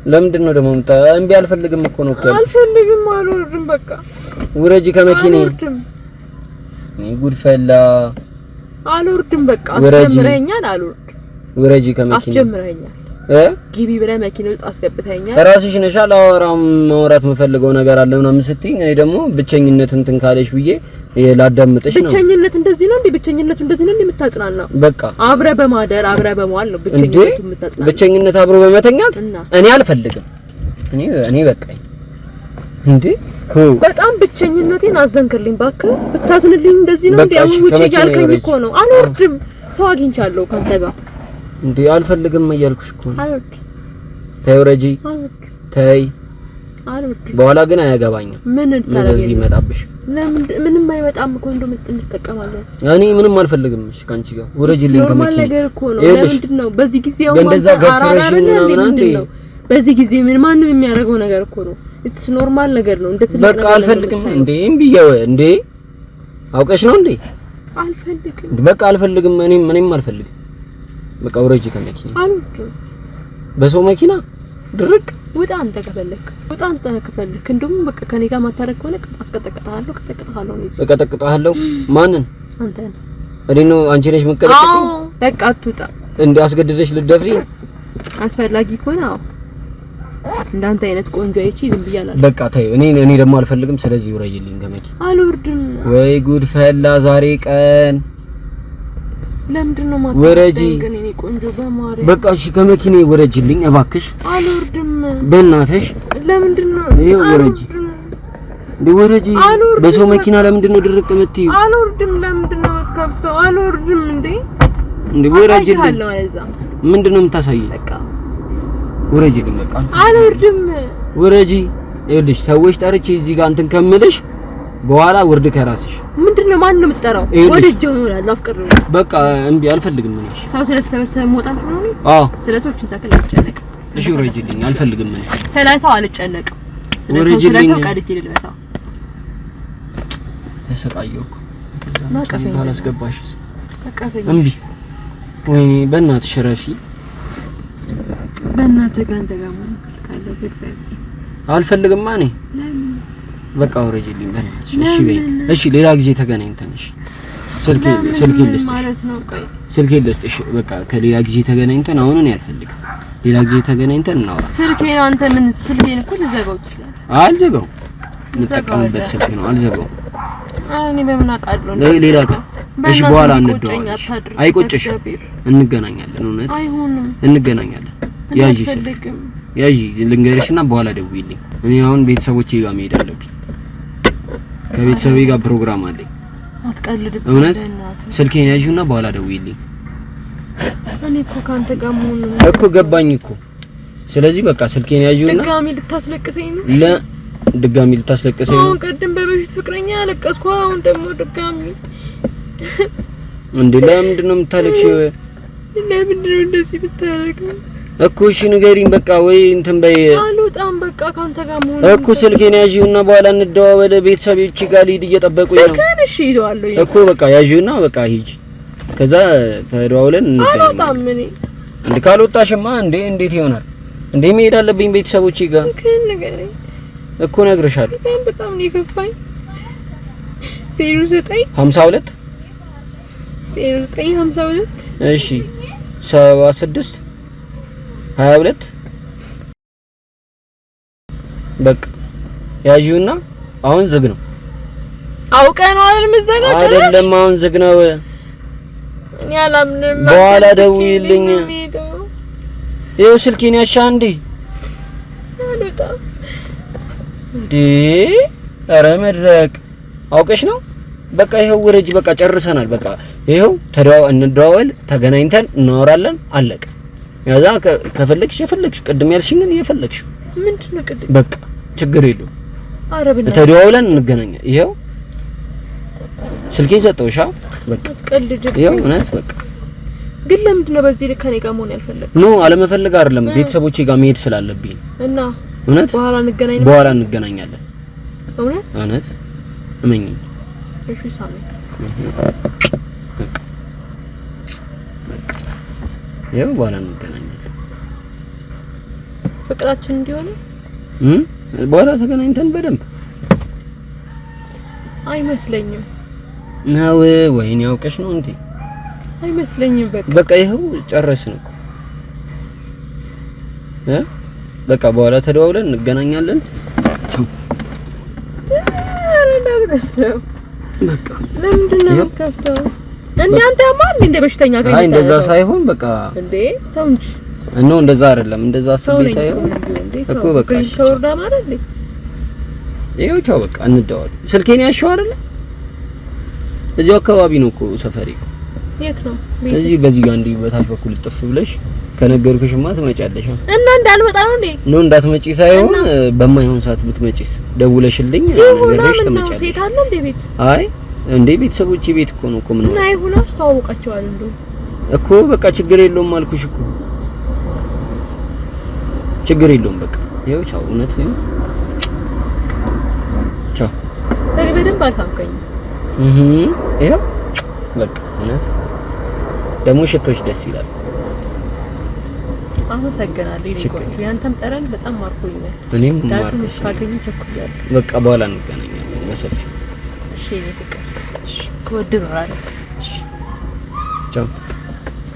ለምንድን ነው ደግሞ እምቢ? አልፈልግም እኮ ነው። አልፈልግም። አልወርድም። በቃ ውረጂ ከመኪኔ። አልወርድም። ጉድ ፈላ። አልወርድም። በቃ አስጀምረኛል። አልወርድም። ውረጂ ከመኪኔ። አስጀምረኛል። ግቢ ብለህ መኪና ውስጥ አስገብተኛል። ራስሽ ነሽ ማውራት የምፈልገው ነገር አለ ምናምን ስትይኝ እኔ ደግሞ ብቸኝነት እንትን ካለሽ ብዬ ላዳምጥሽ ነው። ብቸኝነት እንደዚህ ነው እንዴ? ብቸኝነቱ እንደዚህ ነው እንዴ የምታጽናናው? በቃ አብረህ በማደር አብረህ በመዋል ነው ብቸኝነቱ የምታጽናናው። ብቸኝነት አብሮ በመተኛት እኔ አልፈልግም። እኔ በቃኝ እንዴ በጣም ብቸኝነቴን አዘንክልኝ። እባክህ ብታዝንልኝ እንደዚህ ነው እንዴ? አሁን ውጪ ያልከኝ እኮ ነው። አልወርድም። ሰው አግኝቻለሁ ካንተ ጋር እንዴ አልፈልግም እያልኩሽ እኮ ነው። አልወርድም። ተይ ውረጂ። ተይ አልወርድም። በኋላ ግን አያገባኝም። ምን ቢመጣብሽ ምንም አይመጣም እኮ እንደው እንጠቀማለን። እኔ ምንም አልፈልግም። እሺ ካንቺ ጋር ውረጂልኝ ከመኪና። ኖርማል ነገር እኮ ነው። ለምንድን ነው በዚህ ጊዜ አሁን እንደዛ ገፍተረሽ ነው? በዚህ ጊዜ ማንም የሚያደርገው ነገር እኮ ነው። እትስ ኖርማል ነገር ነው። እንደተለቀቀ በቃ አልፈልግም። እንዴ እምቢዬው እንዴ አውቀሽ ነው እንዴ? አልፈልግም። በቃ አልፈልግም። እኔም አልፈልግም። በቃ ውረጂ ከመኪና። አልወርድም። በሰው መኪና ድርቅ ውጣ። አንተ ከፈለክ ውጣ። አንተ ከፈለክ እንደውም በቃ ከኔ ጋር ማታረቅ ከሆነ አስቀጠቅጣለሁ። እቀጠቅጣለሁ። ማንን? አንተ እኔ ነው አንቺ ነሽ መቀጠቅጥ? በቃ አትውጣ። እንዴ አስገድደሽ ልትደፍሪ? አስፈላጊ ከሆነ አዎ። እንዳንተ አይነት ቆንጆ አይቺ ዝም ብያለሁ። በቃ ተይ። እኔ ደግሞ አልፈልግም። ስለዚህ ውረጂልኝ ከመኪና። አልወርድም። ወይ ጉድ ፈላ ዛሬ ቀን። ለምንድን ነው ወረጂ? ግን እኔ ቆንጆ በማርያም በቃ እሺ ከመኪኔ ወረጂልኝ እባክሽ። አልወርድም። በእናትሽ ለምንድን ነው? ይሄው ወረጂ ወረጂ። በሰው መኪና ለምንድን ነው ድርቅ የምትይው? አልወርድም። ለምንድን ነው የምትከፍተው? አልወርድም። እንዴ ወረጂልኝ። ምንድን ነው የምታሳይ? በቃ ወረጂልኝ። በቃ አልወርድም። ወረጂ። ይኸውልሽ ሰዎች ጠርቼ እዚህ ጋር እንትን ከምልሽ በኋላ ውርድ ከራስሽ። ምንድነው? ማን ነው የምትጠራው? ወደጀው ይሆናል። አፍቅረው በቃ እምቢ አልፈልግም። እኔ ሰው ስለተሰበሰበ መውጣት ነው። አዎ ስለሰዎችን ታከለ አልጨነቅ። እሺ ወረጂልኝ። አልፈልግም። እኔ ስለሰው አልጨነቅም። ወረጂልኝ። ስለሰው ቀድጄ ልበሳው። ተሰቃየሁ እኮ ማቀፈኝ አላስገባሽስ? ማቀፈኝ እምቢ። ወይኔ በእናትሽ ረፊ። በእናትህ ጋር አንተ ጋር ምን ካለው በእግዚአብሔር አልፈልግም። እኔ በቃ ወረጂልኝ በእናትሽ። እሺ በይ። እሺ ሌላ ጊዜ ተገናኝተን እሺ ስልኬን ልስጥሽ ማለት ነው። ቆይ ስልኬን ልስጥሽ። በቃ ከሌላ ጊዜ ተገናኝተን አሁን እኔ አልፈልግም። ሌላ ጊዜ ተገናኝተን እናውራ። ስልኬን አንተ ምን ስልኬን እኮ ልዘጋው ትችላለህ። አልዘጋው። የምጠቀምበት ስልክ ነው። አልዘጋው። እኔ በምን አውቃለሁ? ሌላ ቀን እሺ በኋላ እንደዋወልሽ። አይቆጭሽ? እንገናኛለን። እውነት አይሆንም። እንገናኛለን። ያዢ ልንገርሽና በኋላ ደውይልኝ። እኔ አሁን ቤተሰቦቼ ጋር መሄድ አለብኝ። ከቤተሰቤ ጋር ፕሮግራም አለኝ። አትቀልድብኝ። እውነት ስልኬን ያዢውና በኋላ ደውይልኝ። እኔ እኮ ካንተ ጋር መሆን እኮ ገባኝ እኮ። ስለዚህ በቃ ስልኬን ያዢውና ድጋሚ ልታስለቅሰኝ ነው? ድጋሚ ልታስለቅሰኝ ነው? አሁን ቀደም በበፊት ፍቅረኛ ያለቀስኩ፣ አሁን ደግሞ ድጋሚ እንዴ? ለምንድን ነው የምታለቅሽው? ለምንድን ነው እንደዚህ ብታረገው እኮ? እሺ ንገሪኝ በቃ። ወይ እንትን በይ። አልወጣም በቃ ካንተ ጋር መሆን እኮ። ስልኬን ያዢውና በኋላ እንደዋወለ። ቤተሰቦቼ ጋር ልሂድ እየጠበቁኝ ነው። ስልኬን እሺ ይዘዋለሁ እኮ። በቃ ያዢውና በቃ ሂጂ። ከዛ ተደዋውለን እንገናኛለን። አልወጣም እኔ። እንዴ ካልወጣሽማ እንዴት ይሆናል? እንዴ መሄድ አለብኝ ቤተሰቦቼ ጋር ንገረኝ እኮ እነግርሻለሁ። በጣም ነው የከፋኝ። 0952 እሺ 76 22 በቃ ያዢውና አሁን ዝግ ነው። አውቀህ ነው አይደል የምትዘጋው? አይደለም አሁን ዝግ ነው። እኔ አላምንም። በኋላ ደውይልኝ። ይኸው ስልኬን ያሻ እንዴ እንዴ ኧረ መድረቅ አውቀሽ ነው። በቃ ይኸው ወረጅ በቃ ጨርሰናል። በቃ ይኸው እንደዋወል ተገናኝተን እናወራለን። አለቀ። ያዛ ከፈለግሽ የፈለግሽ ቅድም ያልሽኝን የፈለግሽ ምንድነው ቅድም በቃ ችግር የለውም። አረብና ተደዋውለን እንገናኛለን። ይኸው ስልኬን ሰጠውሻ በቃ ቀልድ ይኸው እውነት በቃ ግን ለምንድን ነው በዚህ ልክ ከኔ ጋር መሆን ያልፈለግኩት? ኖ አለመፈለግ አይደለም ቤተሰቦቼ ጋር መሄድ ስላለብኝ እና እውነት በኋላ እንገናኛለን። እውነት እመኚኝ። እሺ ሳሚ ይኸው በኋላ እንገናኛለን። ፍቅራችን እንዲሆን በኋላ ተገናኝተን በደንብ አይመስለኝም ነው። ወይኔ ያውቀሽ ነው እንዴ? አይመስለኝም። በቃ ይኸው ጨረስን እኮ በቃ በኋላ ተደዋውለን እንገናኛለን። በቃ ለምንድን ነው የምትከፍተው? እንዴ አንተ ማን እንደ በሽተኛ ጋር አይ እንደዛ ሳይሆን በቃ እንዴ ተው እንጂ ነው። እንደዛ አይደለም እንደዛ አስቤ ሳይሆን እኮ በቃ እሺ ተወርዳ ማለት ነው። ይኸው ቻው በቃ እንደዋወል። ስልኬን ያሽው አይደለ? እዚሁ አካባቢ ነው እኮ ሰፈሬ። የት ነው? እዚህ በዚህ ጋር እንዲህ በታች በኩል ጥፍ ብለሽ ከነገርኩሽማ ትመጫለሽ። እና እንዳልመጣ ነው እንዴ? ነው እንዳትመጪ ሳይሆን በማይሆን ሰዓት ብትመጪስ ደውለሽልኝ ነገርሽ ትመጫለሽ። ሴት አለ እንዴ ቤት? አይ እንዴ ቤተሰቦቼ ቤት እኮ ነው እኮ ምን ነው? እና ይሁን አስተዋውቃቸዋል እንዴ እኮ በቃ ችግር የለውም አልኩሽ እኮ ችግር የለውም በቃ ይኸው ቻው። እውነት ነው ቻው። በደንብ አልሳምከኝ። ይኸው በቃ እውነት ደግሞ ሽቶች ደስ ይላል። አመሰግናለሁ። ይልቆይ ያንተም ጠረን በጣም ማርኮኛል። እኔም ዳግም እስካገኝ ቸኩያለሁ። በቃ በኋላ እንገናኛለን በሰፊው። እሺ ፍቅር እሺ ስወድ ነው አይደል? እሺ ቻው።